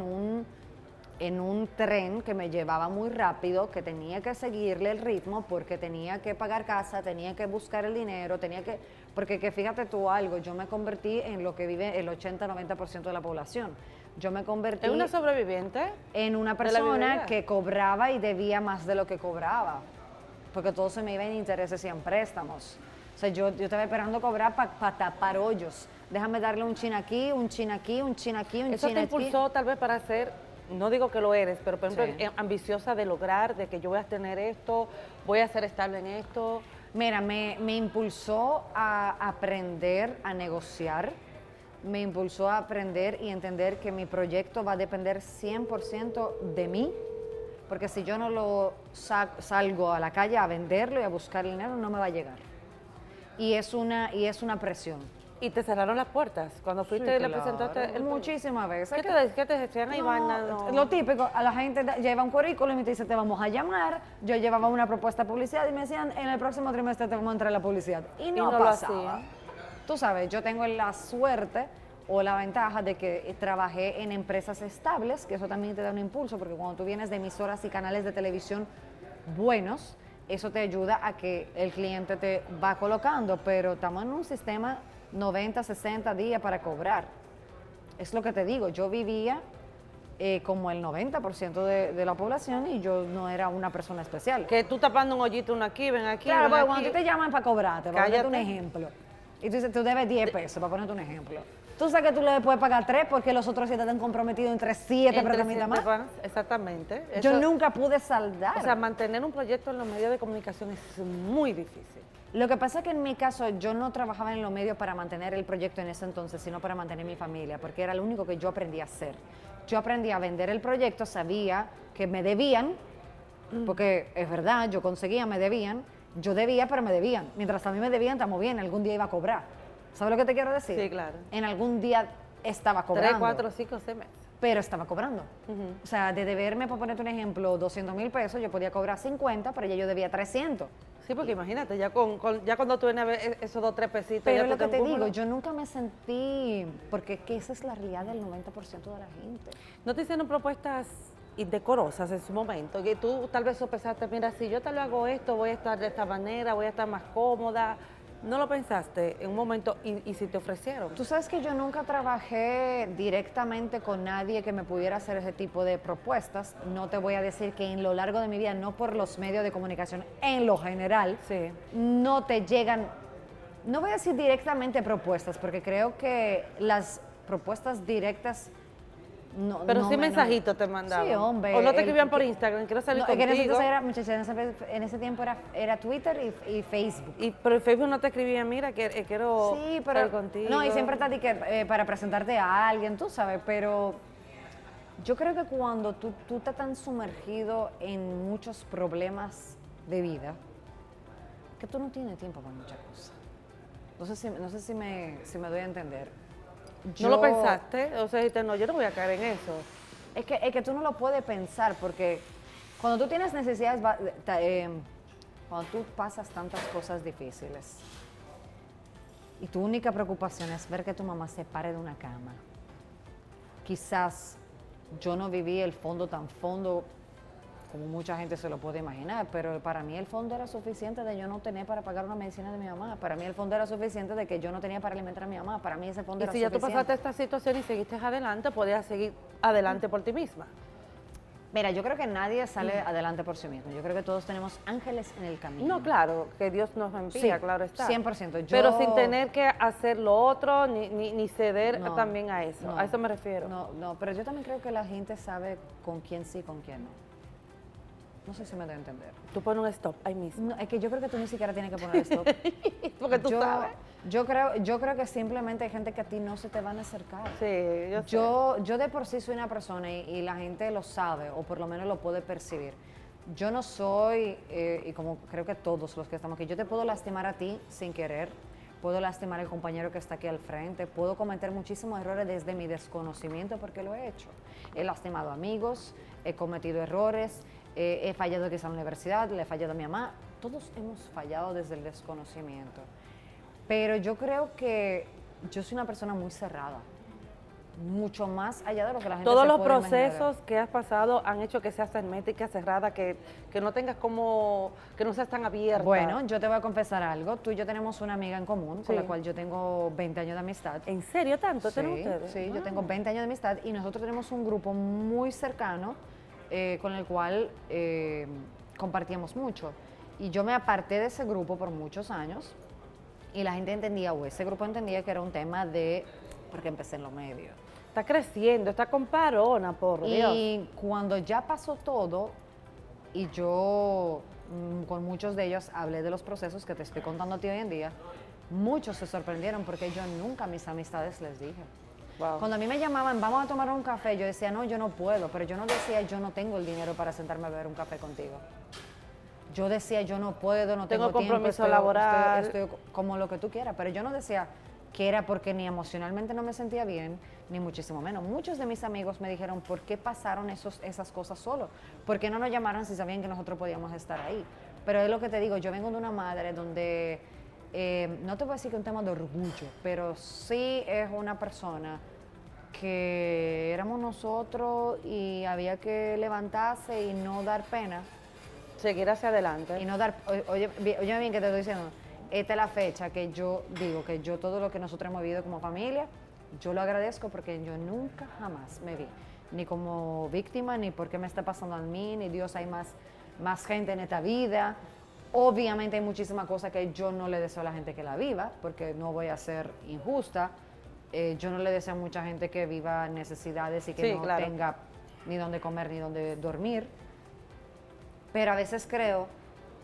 en un tren que me llevaba muy rápido, que tenía que seguirle el ritmo porque tenía que pagar casa, tenía que buscar el dinero, porque que fíjate tú algo, yo me convertí en lo que vive el 80-90% de la población. Yo me convertí ¿Es una sobreviviente? En una persona que cobraba y debía más de lo que cobraba, porque todo se me iba en intereses y en préstamos. O sea, yo estaba esperando cobrar para tapar hoyos. Déjame darle un chin aquí, un chin aquí, un chin aquí, un ¿Eso chin te aquí. impulsó tal vez para ser, no digo que lo eres, pero por ejemplo, Sí. ambiciosa de lograr, de que yo voy a tener esto, voy a ser estable en esto? Mira, me impulsó a aprender a negociar, me impulsó a aprender y entender que mi proyecto va a depender 100% de mí, porque si yo no lo salgo a la calle a venderlo y a buscar dinero, no me va a llegar. Y es una presión. ¿Y te cerraron las puertas cuando fuiste y le presentaste el muchísimas veces. ¿Qué te decían? Ay, Ivana, no. Lo típico, a la gente lleva un currículum y te dice, te vamos a llamar. Yo llevaba una propuesta de publicidad y me decían, en el próximo trimestre te vamos a entrar a la publicidad. Y no lo pasaba. hacían. Tú sabes, yo tengo la suerte o la ventaja de que trabajé en empresas estables, que eso también te da un impulso, porque cuando tú vienes de emisoras y canales de televisión buenos, eso te ayuda a que el cliente te va colocando, pero estamos en un sistema 90, 60 días para cobrar. Es lo que te digo, yo vivía como el 90% de la población y yo no era una persona especial. Que tú tapando un hoyito, uno aquí, ven aquí, Claro, ven porque aquí. cuando a ti te llaman para cobrarte, para ponerte un Cállate. ejemplo, y tú dices, tú debes 10 pesos, para ponerte un ejemplo. Tú sabes que tú le puedes pagar 3 porque los otros 7 están comprometidos entre 7 Entre más. exactamente. Yo Eso- nunca pude saldar. O sea, mantener un proyecto en los medios de comunicación es muy difícil. Lo que pasa es que en mi caso yo no trabajaba en los medios para mantener el proyecto en ese entonces, sino para mantener mi familia, porque era lo único que yo aprendí a hacer. Yo aprendí a vender el proyecto, sabía que me debían, porque es verdad, yo conseguía, me debían, yo debía, pero me debían. Mientras a mí me debían, estamos bien, algún día iba a cobrar. ¿Sabes lo que te quiero decir? Sí, claro. En algún día estaba 3, cobrando. 4, 5, 6 meses. Pero estaba cobrando. O sea, de deberme, por ponerte un ejemplo, 200,000 pesos, yo podía cobrar 50, pero ya yo debía 300. Sí, porque imagínate, ya ya cuando tú vienes a ver esos 2, 3 pesitos, Pero ya es lo tú que te acumulas. digo, yo nunca me sentí, porque que esa es la realidad del 90% de la gente. ¿No te hicieron propuestas indecorosas en su momento? Que tú tal vez sopesaste, mira, si yo tal vez hago esto, voy a estar de esta manera, voy a estar más cómoda. ¿No lo pensaste en un momento y si te ofrecieron? Tú sabes que yo nunca trabajé directamente con nadie que me pudiera hacer ese tipo de propuestas. No te voy a decir que en lo largo de mi vida, no por los medios de comunicación, en lo general, Sí. no te llegan, no voy a decir directamente propuestas, porque creo que las propuestas directas no. Pero no sí me- mensajitos te mandaban. Sí, hombre. O no te escribían por Instagram, quiero salir No, es que en ese contigo. entonces era, muchacha, en ese tiempo era Twitter y Facebook. Pero en Facebook no te escribían, mira, que quiero Sí, salir pero contigo. no, y siempre está de que para presentarte a alguien, tú sabes, pero yo creo que cuando tú estás tan sumergido en muchos problemas de vida, que tú no tienes tiempo para muchas cosas. No sé si me doy a entender. ¿No lo pensaste? O sea, dijiste, no, yo no voy a caer en eso. Es que tú no lo puedes pensar porque cuando tú tienes necesidades, cuando tú pasas tantas cosas difíciles y tu única preocupación es ver que tu mamá se pare de una cama, quizás yo no viví el fondo tan fondo como mucha gente se lo puede imaginar, pero para mí el fondo era suficiente de yo no tener para pagar una medicina de mi mamá, para mí el fondo era suficiente de que yo no tenía para alimentar a mi mamá, para mí ese fondo Y era si ya tú suficiente. pasaste esta situación y seguiste adelante, podías seguir adelante por ti misma. Mira, yo creo que nadie sale adelante por sí mismo. Yo creo que todos tenemos ángeles en el camino. No, claro, que Dios nos envía, Sí, claro está. 100%. Pero sin tener que hacer lo otro, ni ceder No, también a eso. no, A eso me refiero. No, pero yo también creo que la gente sabe con quién sí y con quién no. No sé si me debo entender. Tú pones un stop ahí mismo. No, es que yo creo que tú ni siquiera tienes que poner stop. Porque tú sabes. Yo creo que simplemente hay gente que a ti no se te van a acercar. Sí, yo sé. Yo de por sí soy una persona y la gente lo sabe, o por lo menos lo puede percibir. Yo no soy, y como creo que todos los que estamos aquí, yo te puedo lastimar a ti sin querer, puedo lastimar al compañero que está aquí al frente, puedo cometer muchísimos errores desde mi desconocimiento porque lo he hecho. He lastimado amigos, he cometido errores, he fallado quizá en la universidad, le he fallado a mi mamá. Todos hemos fallado desde el desconocimiento. Pero yo creo que yo soy una persona muy cerrada, mucho más allá de lo que la gente Todos se los puede procesos imaginar. que has pasado han hecho que seas hermética, cerrada, que no tengas como, que no seas tan abierta. Bueno, yo te voy a confesar algo. Tú y yo tenemos una amiga en común, con Sí. la cual yo tengo 20 años de amistad. ¿En serio tanto tienen Sí, ustedes? sí, yo Ah. tengo 20 años de amistad y nosotros tenemos un grupo muy cercano con el cual compartíamos mucho. Y yo me aparté de ese grupo por muchos años y la gente entendía, o ese grupo entendía que era un tema de, porque empecé en los medios. Está creciendo, está comparona, por Dios. Y cuando ya pasó todo, y yo con muchos de ellos hablé de los procesos que te estoy contando a ti hoy en día, muchos se sorprendieron porque yo nunca a mis amistades les dije. Wow. Cuando a mí me llamaban, vamos a tomar un café, yo decía, no, yo no puedo, pero yo no decía, yo no tengo el dinero para sentarme a beber un café contigo. Yo decía, yo no puedo, no Tengo tengo tiempo, compromiso laboral. estoy como lo que tú quieras, pero yo no decía que era porque ni emocionalmente no me sentía bien, ni muchísimo menos. Muchos de mis amigos me dijeron, ¿por qué pasaron esas cosas solo? ¿Por qué no nos llamaron si sabían que nosotros podíamos estar ahí? Pero es lo que te digo, yo vengo de una madre donde, no te voy a decir que es un tema de orgullo, pero sí es una persona que éramos nosotros y había que levantarse y no dar pena. Seguir hacia adelante. Y no dar, oye bien que te estoy diciendo, esta es la fecha que yo digo, que yo todo lo que nosotros hemos vivido como familia, yo lo agradezco porque yo nunca jamás me vi, ni como víctima, ni porque me está pasando a mí, ni Dios, hay más gente en esta vida. Obviamente hay muchísimas cosas que yo no le deseo a la gente que la viva, porque no voy a ser injusta. Yo no le deseo a mucha gente que viva necesidades y que Sí, no claro. tenga ni dónde comer ni dónde dormir. Pero a veces creo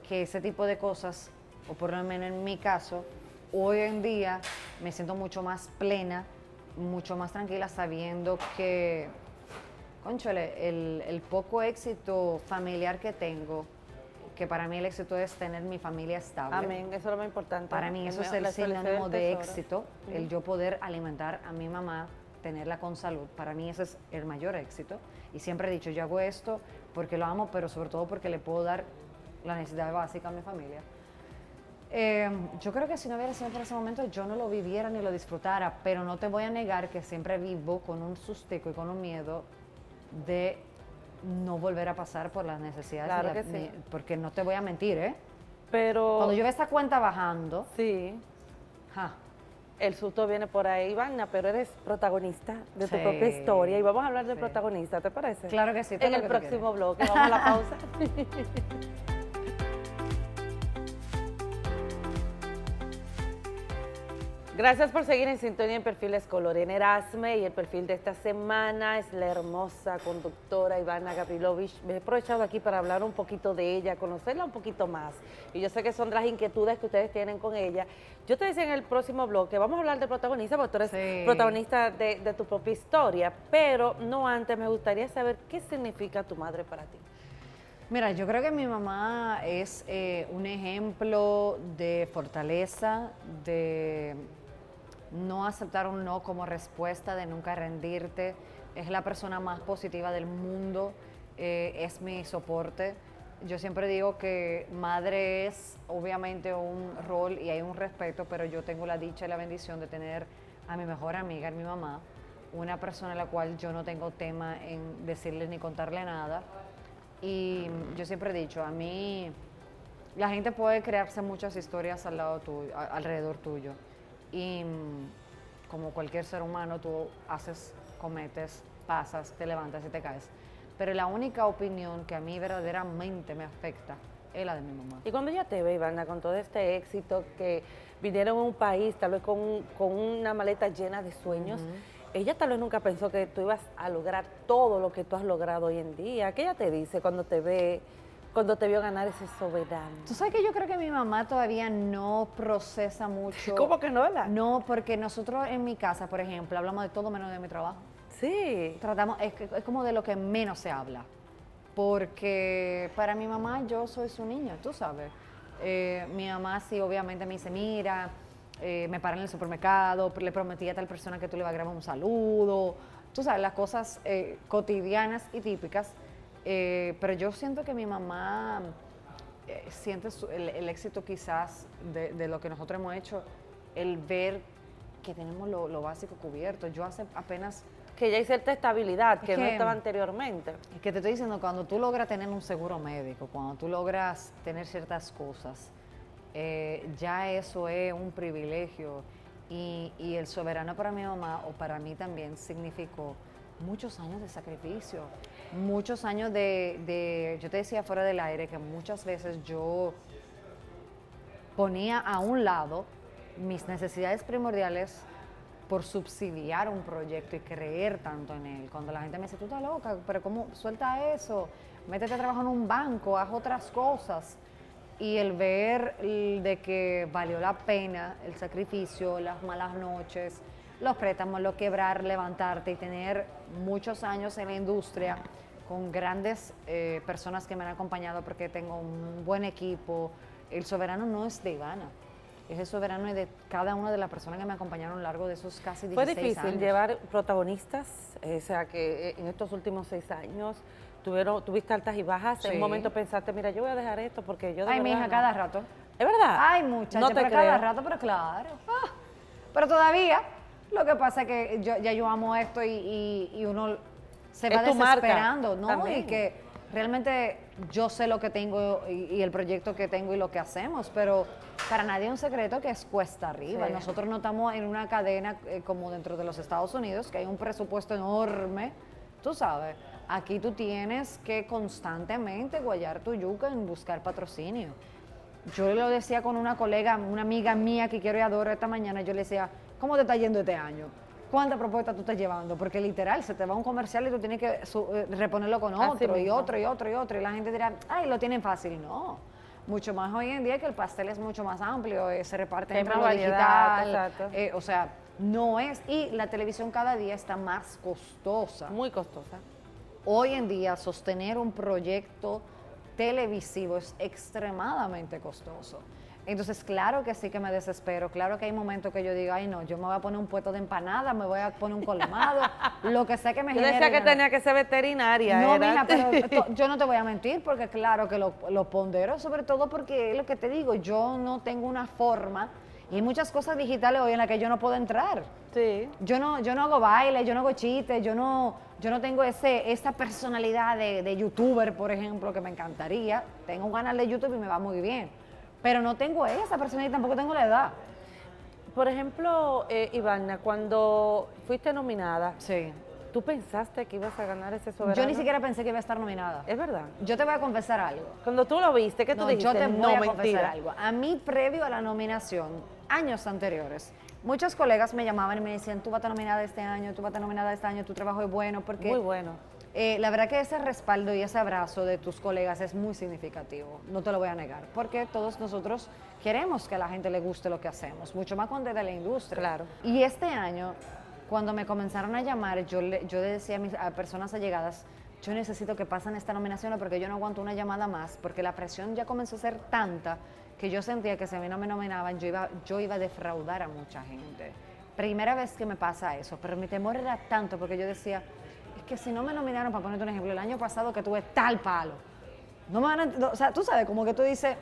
que ese tipo de cosas, o por lo menos en mi caso, hoy en día me siento mucho más plena, mucho más tranquila sabiendo que, cónchale, el poco éxito familiar que tengo, que para mí el éxito es tener mi familia estable. Amén, eso es lo más importante. Para mí eso es el La felicidad sinónimo del de tesoro. éxito, el yo poder alimentar a mi mamá, tenerla con salud. Para mí ese es el mayor éxito. Y siempre he dicho, yo hago esto porque lo amo, pero sobre todo porque le puedo dar la necesidad básica a mi familia. Yo creo que si no hubiera sido por ese momento, yo no lo viviera ni lo disfrutara, pero no te voy a negar que siempre vivo con un sustico y con un miedo de no volver a pasar por las necesidades. Claro que sí. Porque no te voy a mentir, ¿eh? Pero Cuando yo veo esta cuenta bajando, sí, ja, el susto viene por ahí, Ivana, pero eres protagonista de tu Sí, propia historia y vamos a hablar de sí. protagonista, ¿te parece? Claro que sí, todo En lo el que tú próximo bloque, vamos a la pausa. Gracias por seguir en sintonía en Perfiles con Lorena Erasme, y el perfil de esta semana es la hermosa conductora Ivana Gavrilovich. Me he aprovechado aquí para hablar un poquito de ella, conocerla un poquito más. Y yo sé que son las inquietudes que ustedes tienen con ella. Yo te decía en el próximo bloque, vamos a hablar de protagonista, porque tú eres Sí. protagonista de tu propia historia, pero no antes, me gustaría saber qué significa tu madre para ti. Mira, yo creo que mi mamá es un ejemplo de fortaleza, de no aceptar un no como respuesta, de nunca rendirte. Es la persona más positiva del mundo, es mi soporte. Yo siempre digo que madre es obviamente un rol y hay un respeto, pero yo tengo la dicha y la bendición de tener a mi mejor amiga, mi mamá, una persona a la cual yo no tengo tema en decirle ni contarle nada. Y yo siempre he dicho, a mí la gente puede crearse muchas historias al lado tuyo, alrededor tuyo. Y como cualquier ser humano, tú haces, cometes, pasas, te levantas y te caes. Pero la única opinión que a mí verdaderamente me afecta es la de mi mamá. Y cuando ella te ve, Ivana, con todo este éxito, que vinieron a un país tal vez con una maleta llena de sueños, ella tal vez nunca pensó que tú ibas a lograr todo lo que tú has logrado hoy en día. ¿Qué ella te dice cuando te ve cuando te vio ganar ese soberano? Tú sabes que yo creo que mi mamá todavía no procesa mucho. ¿Cómo que no, verdad? No, porque nosotros en mi casa, por ejemplo, hablamos de todo menos de mi trabajo. Sí. Tratamos, es como de lo que menos se habla. Porque para mi mamá yo soy su niña, tú sabes. Mi mamá sí, obviamente me dice, mira, me para en el supermercado, le prometí a tal persona que tú le vas a grabar un saludo. Tú sabes, las cosas cotidianas y típicas. Pero yo siento que mi mamá siente el éxito quizás de lo que nosotros hemos hecho, el ver que tenemos lo básico cubierto. Yo hace apenas... Que ya hay cierta estabilidad que no que- estaba anteriormente. Es que te estoy diciendo, cuando tú logras tener un seguro médico, cuando tú logras tener ciertas cosas, ya eso es un privilegio. Y el soberano para mi mamá, o para mí también, significó muchos años de sacrificio, muchos años yo te decía fuera del aire que muchas veces yo ponía a un lado mis necesidades primordiales por subsidiar un proyecto y creer tanto en él. Cuando la gente me dice, tú estás loca, pero ¿cómo? Suelta eso, métete a trabajar en un banco, haz otras cosas. Y el ver de que valió la pena el sacrificio, las malas noches, los préstamos, lo quebrar, levantarte y tener muchos años en la industria con grandes personas que me han acompañado porque tengo un buen equipo. El soberano no es de Ivana. Ese soberano es de cada una de las personas que me acompañaron a lo largo de esos casi 16 ¿Fue años. difícil llevar protagonistas? O sea, que en estos últimos 6 años tuviste altas y bajas. En Sí. un momento pensaste, mira, yo voy a dejar esto porque yo de Ay, mi verdad hija, no. cada rato. ¿Es verdad? Ay, muchacha, No te pero creo. cada rato, pero claro. Pero todavía, lo que pasa es que yo amo esto y uno se Es va tu marca desesperando, ¿no? también. Y que realmente yo sé lo que tengo y el proyecto que tengo y lo que hacemos, pero para nadie es un secreto que es cuesta arriba. Sí. Nosotros no estamos en una cadena como dentro de los Estados Unidos, que hay un presupuesto enorme, tú sabes. Aquí tú tienes que constantemente guayar tu yuca en buscar patrocinio. Yo lo decía con una colega, una amiga mía que quiero y adoro esta mañana, yo le decía, ¿cómo te está yendo este año? ¿Cuántas propuestas tú estás llevando? Porque literal, se te va un comercial y tú tienes que reponerlo con Así otro y mismo. otro y otro y otro. Y la gente dirá, ay, lo tienen fácil. No, mucho más hoy en día que el pastel es mucho más amplio, se reparte Hay entre más lo variedad, digital. exacto. O sea, no es, y la televisión cada día está más costosa. Muy costosa. Hoy en día sostener un proyecto televisivo es extremadamente costoso. Entonces, claro que sí que me desespero, claro que hay momentos que yo digo, ay no, yo me voy a poner un puesto de empanada, me voy a poner un colmado, lo que sea que me Yo genere decía que dinero. tenía que ser veterinaria. No, era. mija, pero yo no te voy a mentir, porque claro que lo pondero, sobre todo porque es lo que te digo, yo no tengo una forma, y hay muchas cosas digitales hoy en las que yo no puedo entrar. Sí. Yo no hago baile, yo no hago chistes, yo no tengo esa personalidad de youtuber, por ejemplo, que me encantaría. Tengo un canal de YouTube y me va muy bien. Pero no tengo esa personalidad y tampoco tengo la edad. Por ejemplo, Ivana, cuando fuiste nominada, Sí. ¿tú pensaste que ibas a ganar ese soberano? Yo ni siquiera pensé que iba a estar nominada. Es verdad. Yo te voy a confesar algo. Cuando tú lo viste, ¿qué tú No, dijiste? yo te voy No, a confesar mentira. algo. A mí, previo a la nominación, años anteriores, muchos colegas me llamaban y me decían, tú vas a estar nominada este año, tú vas a estar nominada este año, tu trabajo es bueno, porque Muy bueno. la verdad que ese respaldo y ese abrazo de tus colegas es muy significativo, no te lo voy a negar, porque todos nosotros queremos que a la gente le guste lo que hacemos, mucho más cuando es de la industria. Claro. Y este año, cuando me comenzaron a llamar, yo le decía a personas allegadas, yo necesito que pasen esta nominación porque yo no aguanto una llamada más, porque la presión ya comenzó a ser tanta que yo sentía que si a mí no me nominaban, yo iba a defraudar a mucha gente. Primera vez que me pasa eso, pero mi temor era tanto porque yo decía, es que si no me nominaron, para ponerte un ejemplo, el año pasado que tuve tal palo, no me van a, o sea, tú sabes, como que tú dices,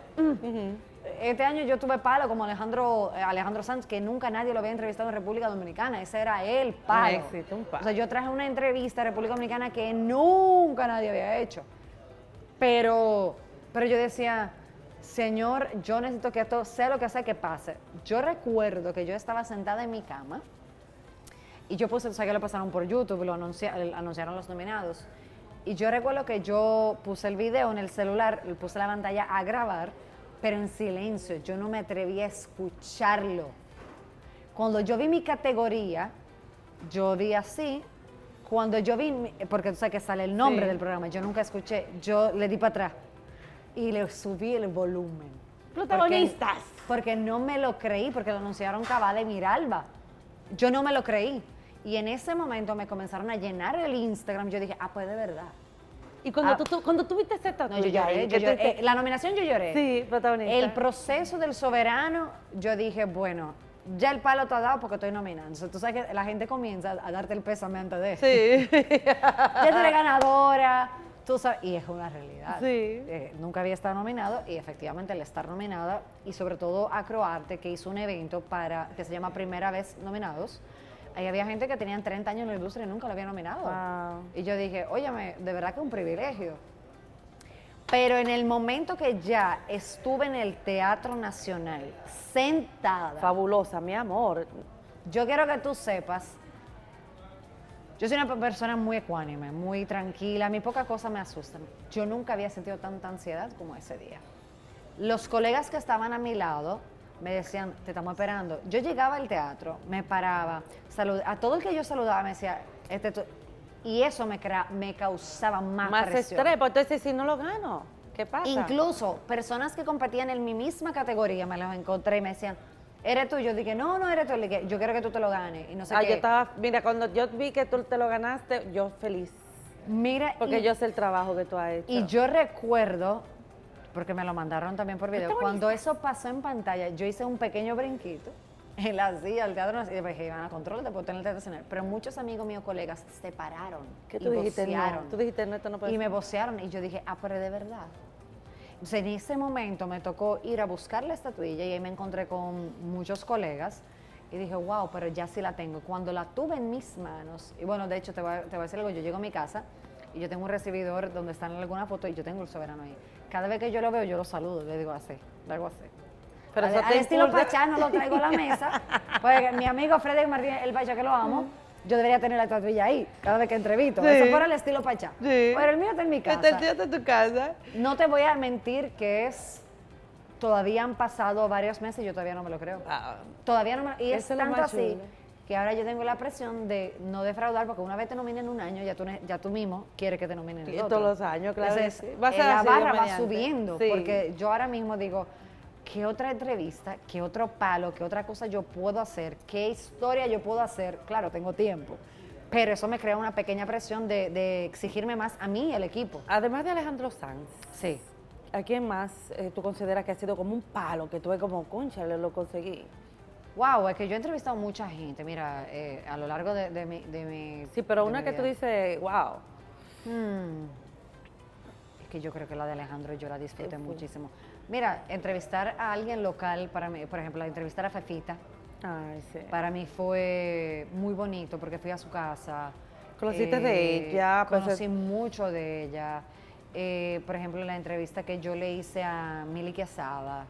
este año yo tuve palo como Alejandro Sanz, que nunca nadie lo había entrevistado en República Dominicana, ese era el palo. Un éxito, un palo. O sea, yo traje una entrevista a República Dominicana que nunca nadie había hecho. Pero yo decía, Señor, yo necesito que esto sea lo que sea que pase. Yo recuerdo que yo estaba sentada en mi cama y yo puse, o sea, que lo pasaron por YouTube, anunciaron los nominados. Y yo recuerdo que yo puse el video en el celular, puse la pantalla a grabar, pero en silencio, yo no me atreví a escucharlo. Cuando yo vi mi categoría, yo vi así. Cuando yo vi, porque tú sabes que sale el nombre Sí. del programa, yo nunca escuché, yo le di para atrás. y le subí el volumen. Protagonistas. Porque no me lo creí, porque lo anunciaron cabal en Miralba. Yo no me lo creí. Y en ese momento me comenzaron a llenar el Instagram. Yo dije, pues de verdad. Y cuando tú viste ese tatuaje, No, yo lloré. La nominación yo lloré. Sí, protagonista. El proceso del soberano, yo dije, bueno, ya el palo te ha dado porque estoy nominando. Entonces, tú sabes que la gente comienza a darte el pésame antes de. Sí. Ya tú eres ganadora. Tú sabes, y es una realidad. Sí. Nunca había estado nominado y efectivamente el estar nominada y sobre todo Acroarte, que hizo un evento que se llama Primera Vez Nominados. Ahí había gente que tenían 30 años en la industria y nunca lo había nominado. Wow. Y yo dije, óyeme, de verdad que es un privilegio. Pero en el momento que ya estuve en el Teatro Nacional, sentada. Fabulosa, mi amor. Yo quiero que tú sepas, yo soy una persona muy ecuánime, muy tranquila, a mí pocas cosas me asustan. Yo nunca había sentido tanta ansiedad como ese día. Los colegas que estaban a mi lado me decían, te estamos esperando. Yo llegaba al teatro, me paraba, a todo el que yo saludaba me decía, y eso me causaba más presión. Estrés, pues entonces si no lo gano, ¿qué pasa? Incluso personas que competían en mi misma categoría me los encontré y me decían, ¿eres tú? Yo dije, no eres tú. Le dije, yo quiero que tú te lo ganes. Y no sé qué. Mira, cuando yo vi que tú te lo ganaste, yo feliz. Mira, porque yo sé el trabajo que tú has hecho. Y yo recuerdo, porque me lo mandaron también por video, cuando eso pasó en pantalla, yo hice un pequeño brinquito en la silla del Teatro Nacional, y dije, Ivana, contrólate por tener el Teatro Nacional. Pero muchos amigos míos, colegas, se pararon. ¿Qué tú dijiste? Vocearon. No. Tú dijiste, no, esto no puede Y ser. me vocearon, y yo dije, pero de verdad. Entonces, en ese momento me tocó ir a buscar la estatuilla y ahí me encontré con muchos colegas y dije, wow, pero ya sí la tengo. Cuando la tuve en mis manos, y bueno, de hecho te voy a decir algo, yo llego a mi casa y yo tengo un recibidor donde están algunas fotos y yo tengo el soberano ahí. Cada vez que yo lo veo, yo lo saludo, le digo así, le hago así. Pero al estilo Pachá no lo traigo a la mesa, porque mi amigo Freddy Martínez, el Pachá que lo amo, yo debería tener la estatuilla ahí, cada vez que entrevisto. Sí. Eso fuera el estilo Pachá. Sí. Pero el mío está en mi casa. El tío está en tu casa. No te voy a mentir que todavía han pasado varios meses y yo todavía no me lo creo. Todavía no me y es Eso es lo tanto más así chulo. que ahora yo tengo la presión de no defraudar, porque una vez te nominen un año, ya tú mismo quieres que te nominen el Y otro. todos los años, claro. Entonces, que sí. Va a ser la así, barra Dios va mediante. subiendo, Sí. porque yo ahora mismo digo, ¿qué otra entrevista, qué otro palo, qué otra cosa yo puedo hacer, qué historia yo puedo hacer? Claro, tengo tiempo, pero eso me crea una pequeña presión de exigirme más a mí y al equipo. Además de Alejandro Sanz, Sí. ¿a quién más tú consideras que ha sido como un palo, que tú ves como, concha, lo conseguí? Wow, es que yo he entrevistado a mucha gente, mira, a lo largo de mi Sí, pero de una mi que tú vida. dices, wow. Es que yo creo que la de Alejandro yo la disfruté muchísimo. Mira, entrevistar a alguien local para mí, por ejemplo, entrevistar a Fefita, Ay, sí. para mí fue muy bonito porque fui a su casa. Conociste de ella, pues, Conocí mucho de ella. Por ejemplo, la entrevista que yo le hice a Mili Quesada,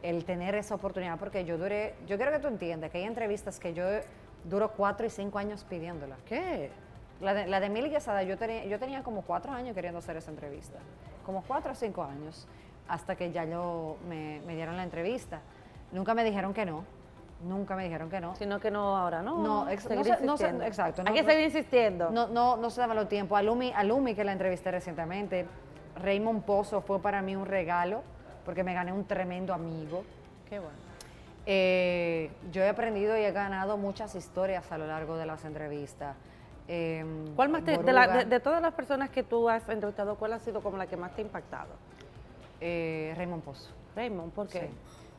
el tener esa oportunidad, porque yo quiero que tú entiendas que hay entrevistas que yo duro 4 y 5 años pidiéndola. ¿Qué? La de Mili Quesada, yo tenía como 4 años queriendo hacer esa entrevista, como 4 o 5 años, hasta que ya me dieron la entrevista. Nunca me dijeron que no, Sino que no ahora, ¿no? No, Seguir no sé, insistiendo. exacto. Hay que seguir insistiendo. No se daba los tiempos. A Lumi, que la entrevisté recientemente, Raymond Pozo fue para mí un regalo, porque me gané un tremendo amigo. Qué bueno. Yo he aprendido y he ganado muchas historias a lo largo de las entrevistas. ¿Cuál más Boruga, de todas las personas que tú has entrevistado, cuál ha sido como la que más te ha impactado? Raymond Pozo. Raymond, ¿por qué? Sí,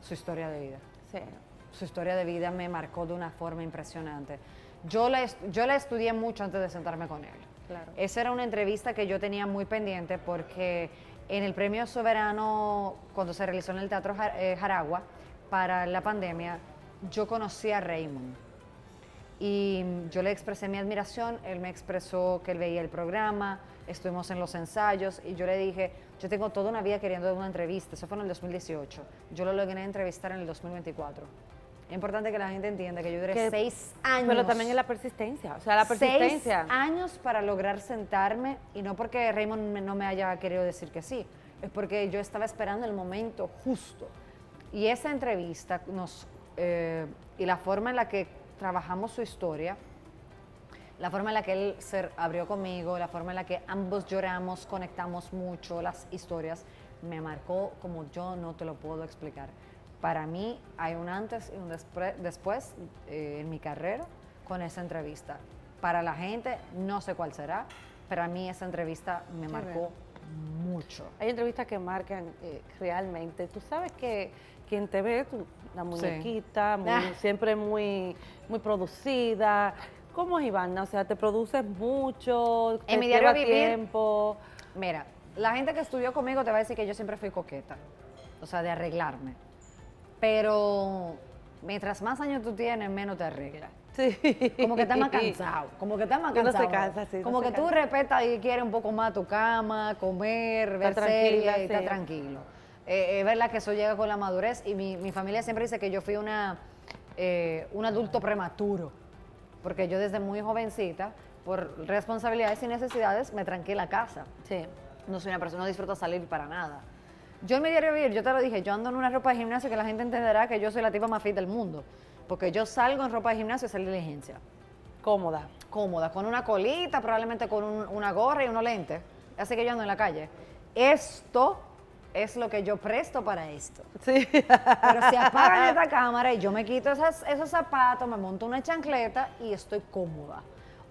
su historia de vida. Sí. Su historia de vida me marcó de una forma impresionante. Yo la estudié mucho antes de sentarme con él. Claro. Esa era una entrevista que yo tenía muy pendiente porque en el Premio Soberano, cuando se realizó en el Teatro Jaragua, para la pandemia, yo conocí a Raymond. Y yo le expresé mi admiración, él me expresó que él veía el programa, estuvimos en los ensayos y yo le dije, yo tengo toda una vida queriendo dar una entrevista, eso fue en el 2018, yo lo logré entrevistar en el 2024. Es importante que la gente entienda que yo duré 6 años. Pero también es la persistencia, o sea, la persistencia. 6 años para lograr sentarme, y no porque Raymond no me haya querido decir que sí, es porque yo estaba esperando el momento justo. Y esa entrevista y la forma en la que trabajamos su historia, la forma en la que él se abrió conmigo, la forma en la que ambos lloramos, conectamos mucho las historias, me marcó como yo no te lo puedo explicar. Para mí hay un antes y un después en mi carrera con esa entrevista. Para la gente no sé cuál será, pero a mí esa entrevista me marcó mucho. Hay entrevistas que marcan realmente. Tú sabes que quien te ve, la muñequita, siempre muy producida. ¿Cómo es, Ivana? O sea, ¿te produces mucho? ¿Te En mi diario lleva vivir, tiempo? mira, la gente que estudió conmigo te va a decir que yo siempre fui coqueta, o sea, de arreglarme. Pero mientras más años tú tienes, menos te arreglas. Sí. Como que estás más cansado, como que estás más Uno cansado. se cansa, sí, como uno que se tú cansa. respetas y quieres un poco más tu cama, comer, ver tranquila, series y estar sí. tranquilo. Es verdad que eso llega con la madurez y mi familia siempre dice que yo fui un adulto prematuro, porque yo desde muy jovencita, por responsabilidades y necesidades, me tranqué en la casa. Sí. No soy una persona, no disfruto salir para nada. Yo en mi diario vivir, yo te lo dije, yo ando en una ropa de gimnasio que la gente entenderá que yo soy la tipa más fit del mundo. Porque yo salgo en ropa de gimnasio a hacer diligencia. Cómoda. Cómoda, con una colita, probablemente con una gorra y unos lentes. Así que yo ando en la calle. Esto es lo que yo presto para esto. Sí. Pero si apagan esta cámara y yo me quito esos zapatos, me monto una chancleta y estoy cómoda.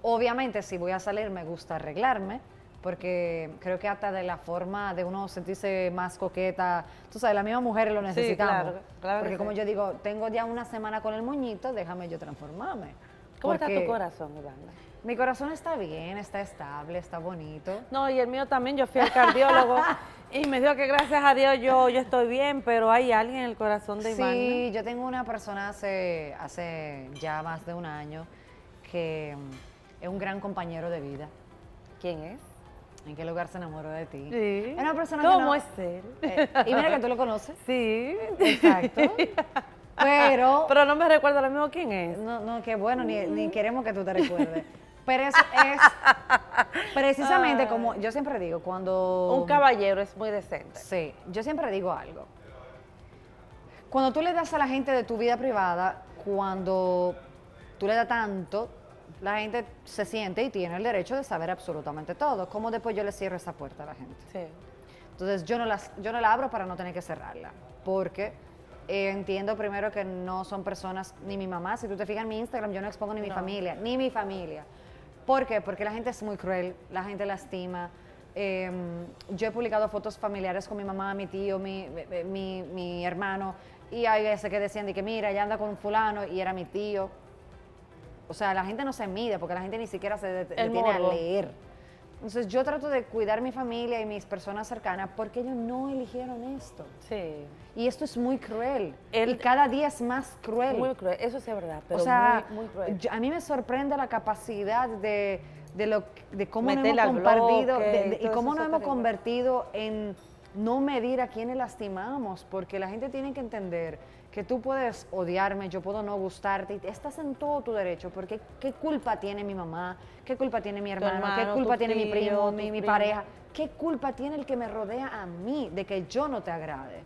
Obviamente, si voy a salir, me gusta arreglarme, porque creo que hasta de la forma de uno sentirse más coqueta, tú sabes, las mismas mujeres lo necesitamos. claro Porque que como sí. yo digo, tengo ya una semana con el moñito, déjame yo transformarme. ¿Cómo está Porque tu corazón, Ivana? Mi corazón está bien, está estable, está bonito. No, y el mío también. Yo fui al cardiólogo y me dijo que gracias a Dios yo estoy bien, pero hay alguien en el corazón de Ivana. Sí, yo tengo una persona hace ya más de un año que es un gran compañero de vida. ¿Quién es? ¿En qué lugar se enamoró de ti? Sí. Es una persona ¿Cómo que no, es él? y mira que tú lo conoces. Sí. Exacto. Pero no me recuerdo lo mismo quién es. no, qué bueno, ni queremos que tú te recuerdes. Pero eso es precisamente como yo siempre digo, cuando... Un caballero es muy decente. Sí, yo siempre digo algo. Cuando tú le das a la gente de tu vida privada, cuando tú le das tanto, la gente se siente y tiene el derecho de saber absolutamente todo. ¿Cómo después yo le cierro esa puerta a la gente? Sí. Entonces yo no la abro para no tener que cerrarla, porque entiendo primero que no son personas, ni mi mamá, si tú te fijas en mi Instagram, yo no expongo ni mi familia, ni mi familia. ¿Por qué? Porque la gente es muy cruel, la gente lastima. Yo he publicado fotos familiares con mi mamá, mi tío, mi hermano, y hay veces que decían de que mira, ella anda con fulano y era mi tío. O sea, la gente no se mide porque la gente ni siquiera se detiene a leer. Entonces yo trato de cuidar mi familia y mis personas cercanas porque ellos no eligieron esto. Sí. Y esto es muy cruel. Y cada día es más cruel. Muy cruel, eso sí es verdad, pero o sea, muy cruel. a mí me sorprende la capacidad de cómo nos Meterle hemos al compartido bloque, y todo cómo eso nos es hemos terrible. convertido en no medir a quienes lastimamos, porque la gente tiene que entender que tú puedes odiarme, yo puedo no gustarte, y estás en todo tu derecho, porque ¿qué culpa tiene mi mamá? ¿Qué culpa tiene mi hermano? ¿Qué culpa tu tiene mi tío, primo, tu mi primo? pareja? ¿Qué culpa tiene el que me rodea a mí de que yo no te agrade?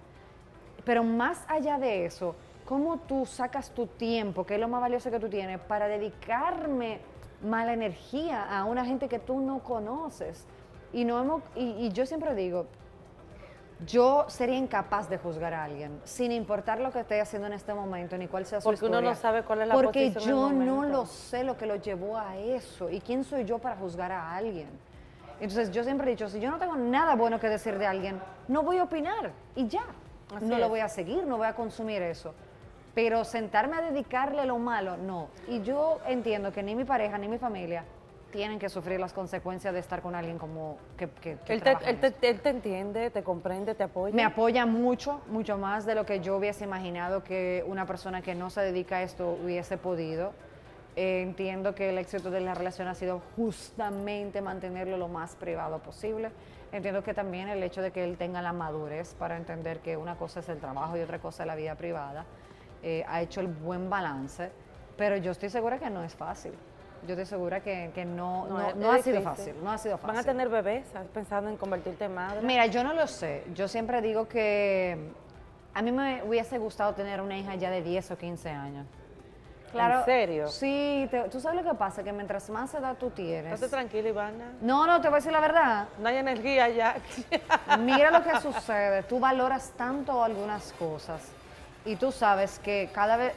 Pero más allá de eso, ¿cómo tú sacas tu tiempo, que es lo más valioso que tú tienes, para dedicarme mala energía a una gente que tú no conoces? Y yo siempre digo, yo sería incapaz de juzgar a alguien, sin importar lo que esté haciendo en este momento, ni cuál sea su Porque historia. uno no sabe cuál es la Porque posición en yo el no momento. lo sé lo que lo llevó a eso. ¿Y quién soy yo para juzgar a alguien? Entonces yo siempre he dicho, si yo no tengo nada bueno que decir de alguien, no voy a opinar y ya. Así No lo es. voy a seguir, no voy a consumir eso. Pero sentarme a dedicarle lo malo, no. Y yo entiendo que ni mi pareja ni mi familia tienen que sufrir las consecuencias de estar con alguien como que Él trabaja en eso. te entiende, te comprende, te apoya. Me apoya mucho, mucho más de lo que yo hubiese imaginado que una persona que no se dedica a esto hubiese podido. Entiendo que el éxito de la relación ha sido justamente mantenerlo lo más privado posible. Entiendo que también el hecho de que él tenga la madurez para entender que una cosa es el trabajo y otra cosa es la vida privada, ha hecho el buen balance, pero yo estoy segura que no es fácil. Yo estoy segura que no ha sido difícil. fácil, no ha sido fácil. ¿Van a tener bebés? ¿Has pensado en convertirte en madre? Mira, yo no lo sé. Yo siempre digo que a mí me hubiese gustado tener una hija ya de 10 o 15 años. Claro. ¿En serio? Sí, tú sabes lo que pasa, que mientras más edad tú tienes... Estate tranquila, Ivana. No, te voy a decir la verdad. No hay energía ya. Mira lo que sucede, tú valoras tanto algunas cosas y tú sabes que cada vez,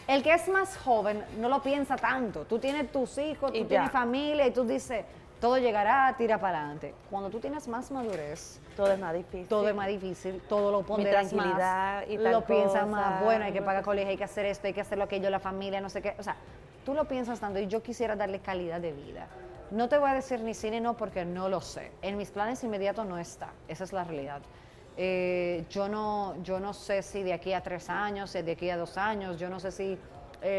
el que es más joven no lo piensa tanto. Tú tienes tus hijos, Y tú ya. tienes familia y tú dices, todo llegará, tira para adelante. Cuando tú tienes más madurez, Todo es más difícil. todo es más difícil, todo lo ponderas tranquilidad más, y tal lo piensas cosa, más, bueno, hay que bueno. pagar colegio, hay que hacer esto, hay que hacer aquello, la familia, no sé qué. O sea, tú lo piensas tanto y yo quisiera darle calidad de vida. No te voy a decir ni sí ni no porque no lo sé. En mis planes inmediatos no está, esa es la realidad. Yo no sé si de aquí a 3 años, si de aquí a 2 años, yo no sé si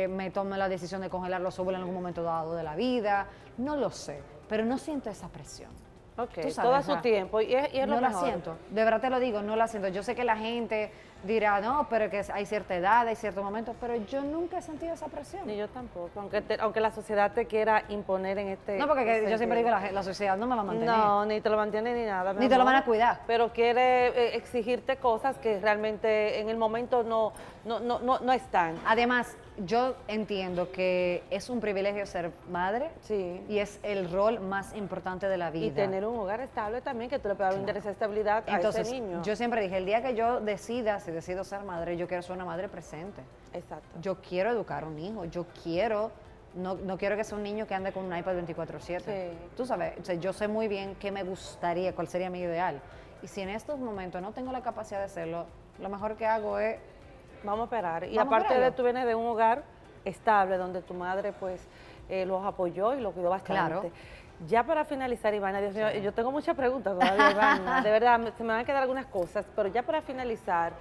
me tome la decisión de congelar los óvulos en algún momento dado de la vida, no lo sé, pero no siento esa presión. Ok, Tú sabes, todo a o sea, su tiempo y es lo no la mejor. siento, de verdad te lo digo, no la siento. Yo sé que la gente dirá, no, pero que hay cierta edad, hay cierto momento, pero yo nunca he sentido esa presión. Ni yo tampoco, aunque la sociedad te quiera imponer en este... No, porque yo siempre digo, sentido. la sociedad no me va a mantener. No, ni te lo mantiene ni nada. mi Ni te lo amor. van a cuidar. Pero quiere exigirte cosas que realmente en el momento no están. Además, yo entiendo que es un privilegio ser madre Sí. y es el rol más importante de la vida. Y tener un hogar estable también, que tú le puedas brindar esa estabilidad Entonces, a ese niño. yo siempre dije, el día que yo decida, si decido ser madre, yo quiero ser una madre presente. Exacto. Yo quiero educar a un hijo, no quiero que sea un niño que ande con un iPad 24/7. Sí. Tú sabes, o sea, yo sé muy bien qué me gustaría, cuál sería mi ideal. Y si en estos momentos no tengo la capacidad de hacerlo, lo mejor que hago es... Vamos a operar. Y Vamos a aparte de operarlo. tú vienes de un hogar estable, donde tu madre pues los apoyó y los cuidó bastante. Claro. Ya para finalizar, Ivana, Dios mío, yo tengo muchas preguntas todavía, Ivana. De verdad, se me van a quedar algunas cosas, pero ya para finalizar,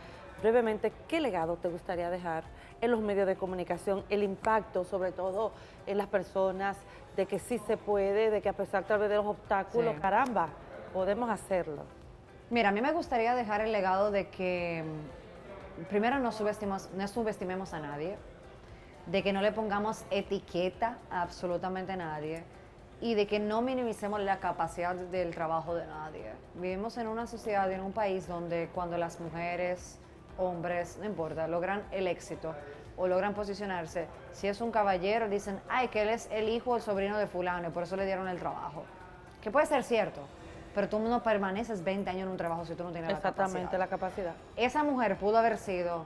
brevemente, ¿qué legado te gustaría dejar en los medios de comunicación? El impacto, sobre todo en las personas, de que sí se puede, de que a pesar tal vez de los obstáculos, Sí. caramba, podemos hacerlo. Mira, a mí me gustaría dejar el legado de que primero no subestimemos a nadie, de que no le pongamos etiqueta a absolutamente nadie y de que no minimicemos la capacidad del trabajo de nadie. Vivimos en una sociedad y en un país donde cuando las mujeres, hombres, no importa, logran el éxito o logran posicionarse, si es un caballero dicen, ay, que él es el hijo o el sobrino de fulano y por eso le dieron el trabajo. Que puede ser cierto, pero tú no permaneces 20 años en un trabajo si tú no tienes Exactamente, la la capacidad. Esa mujer pudo haber sido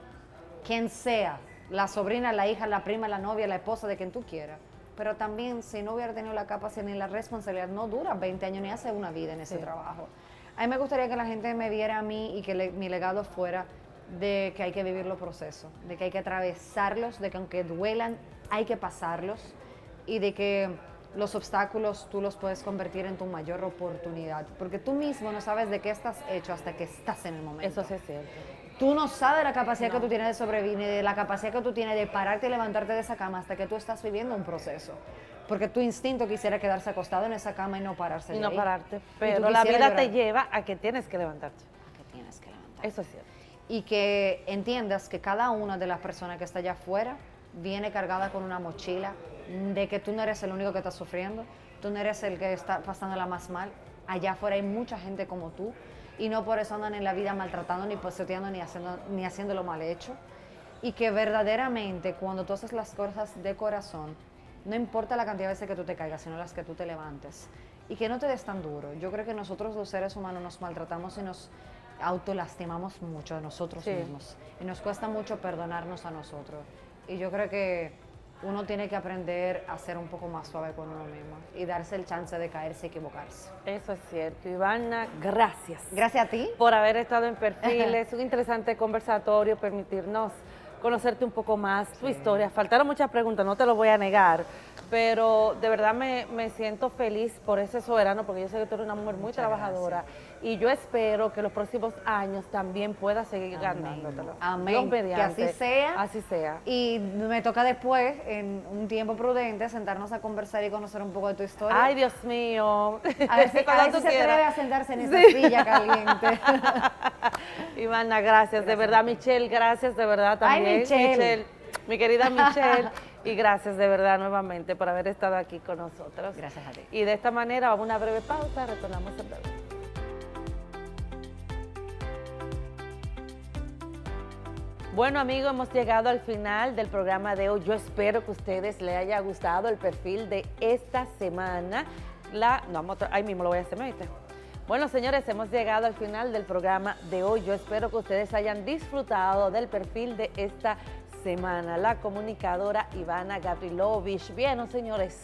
quien sea, la sobrina, la hija, la prima, la novia, la esposa, de quien tú quieras. Pero también, si no hubiera tenido la capacidad ni la responsabilidad, no dura 20 años ni hace una vida en ese Sí. trabajo. A mí me gustaría que la gente me viera a mí y que mi legado fuera de que hay que vivir los procesos, de que hay que atravesarlos, de que aunque duelan, hay que pasarlos y de que los obstáculos tú los puedes convertir en tu mayor oportunidad. Porque tú mismo no sabes de qué estás hecho hasta que estás en el momento. Eso sí es cierto. Tú no sabes la capacidad que tú tienes de sobrevivir, ni de la capacidad que tú tienes de pararte y levantarte de esa cama hasta que tú estás viviendo un proceso. Porque tu instinto quisiera quedarse acostado en esa cama y no pararse Y de no ahí. pararte. Y tú Pero la quisieras vida te llorar. lleva a que tienes que levantarte. Que tienes que levantarte. Eso es cierto. Y que entiendas que cada una de las personas que está allá afuera viene cargada con una mochila de que tú no eres el único que está sufriendo, tú no eres el que está pasándola más mal. Allá afuera hay mucha gente como tú y no por eso andan en la vida maltratando, ni poseteando, ni haciendo lo mal hecho. Y que verdaderamente cuando tú haces las cosas de corazón, no importa la cantidad de veces que tú te caigas, sino las que tú te levantes. Y que no te des tan duro. Yo creo que nosotros los seres humanos nos maltratamos y nos autolastimamos mucho a nosotros Sí. mismos. Y nos cuesta mucho perdonarnos a nosotros. Y yo creo que uno tiene que aprender a ser un poco más suave con uno mismo y darse el chance de caerse y equivocarse. Eso es cierto. Ivana, gracias. Gracias a ti. Por haber estado en Perfiles, un interesante conversatorio, permitirnos conocerte un poco más, tu historia. Faltaron muchas preguntas, no te lo voy a negar, pero de verdad me siento feliz por ese soberano, porque yo sé que tú eres una mujer muy Muchas trabajadora y yo espero que los próximos años también puedas seguir ganándotelo. Amén. Dios Que mediante. así sea. Así sea. Y me toca después, en un tiempo prudente, sentarnos a conversar y conocer un poco de tu historia. Ay, Dios mío. a ver si, Cuando tú se atreve quieras. a sentarse en esa Sí. silla caliente. Ivana, gracias, de verdad. Michelle, gracias de verdad Ay, también. Michelle. Mi querida Michelle. Y gracias de verdad nuevamente por haber estado aquí con nosotros. Gracias a ti. Y de esta manera vamos a una breve pausa, retornamos en breve. Bueno, amigos, hemos llegado al final del programa de hoy. Yo espero que a ustedes les haya gustado el perfil de esta semana. Ahí mismo lo voy a hacer, ¿me viste? Bueno, señores, hemos llegado al final del programa de hoy. Yo espero que ustedes hayan disfrutado del perfil de esta semana. La comunicadora Ivana Gavrilovich. Bien, señores,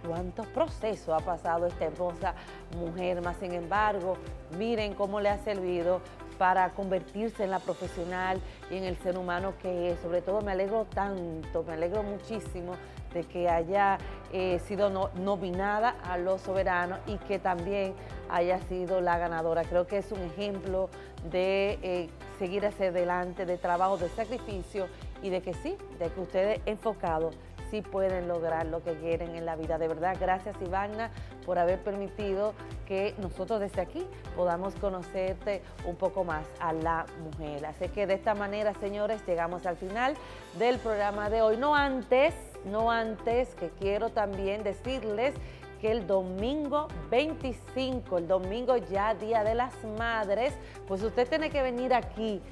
cuántos procesos ha pasado esta hermosa mujer, más sin embargo, miren cómo le ha servido para convertirse en la profesional y en el ser humano que es. Sobre todo me alegro tanto, me alegro muchísimo de que haya sido nominada a los soberanos y que también haya sido la ganadora. Creo que es un ejemplo de seguir hacia adelante, de trabajo, de sacrificio y de que sí, de que ustedes enfocados sí pueden lograr lo que quieren en la vida. De verdad, gracias Ivana por haber permitido que nosotros desde aquí podamos conocerte un poco más a la mujer. Así que de esta manera, señores, llegamos al final del programa de hoy. No antes que quiero también decirles que el domingo 25, el domingo ya Día de las Madres, pues usted tiene que venir aquí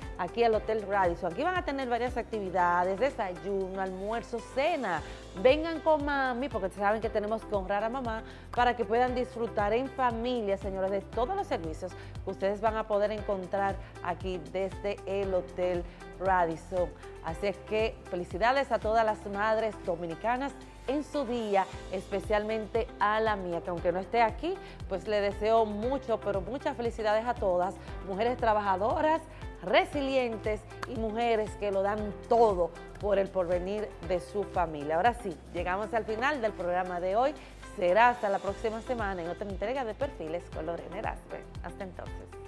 al Hotel Radisson. Aquí van a tener varias actividades, desayuno, almuerzo, cena. Vengan con mami, porque saben que tenemos que honrar a mamá, para que puedan disfrutar en familia, señores, de todos los servicios que ustedes van a poder encontrar aquí desde el Hotel Radisson. Así es que felicidades a todas las madres dominicanas en su día, especialmente a la mía, que aunque no esté aquí, pues le deseo mucho, pero muchas felicidades a todas, mujeres trabajadoras, resilientes y mujeres que lo dan todo por el porvenir de su familia. Ahora sí, llegamos al final del programa de hoy. Será hasta la próxima semana en otra entrega de Perfiles con Lorena Erasme. Hasta entonces.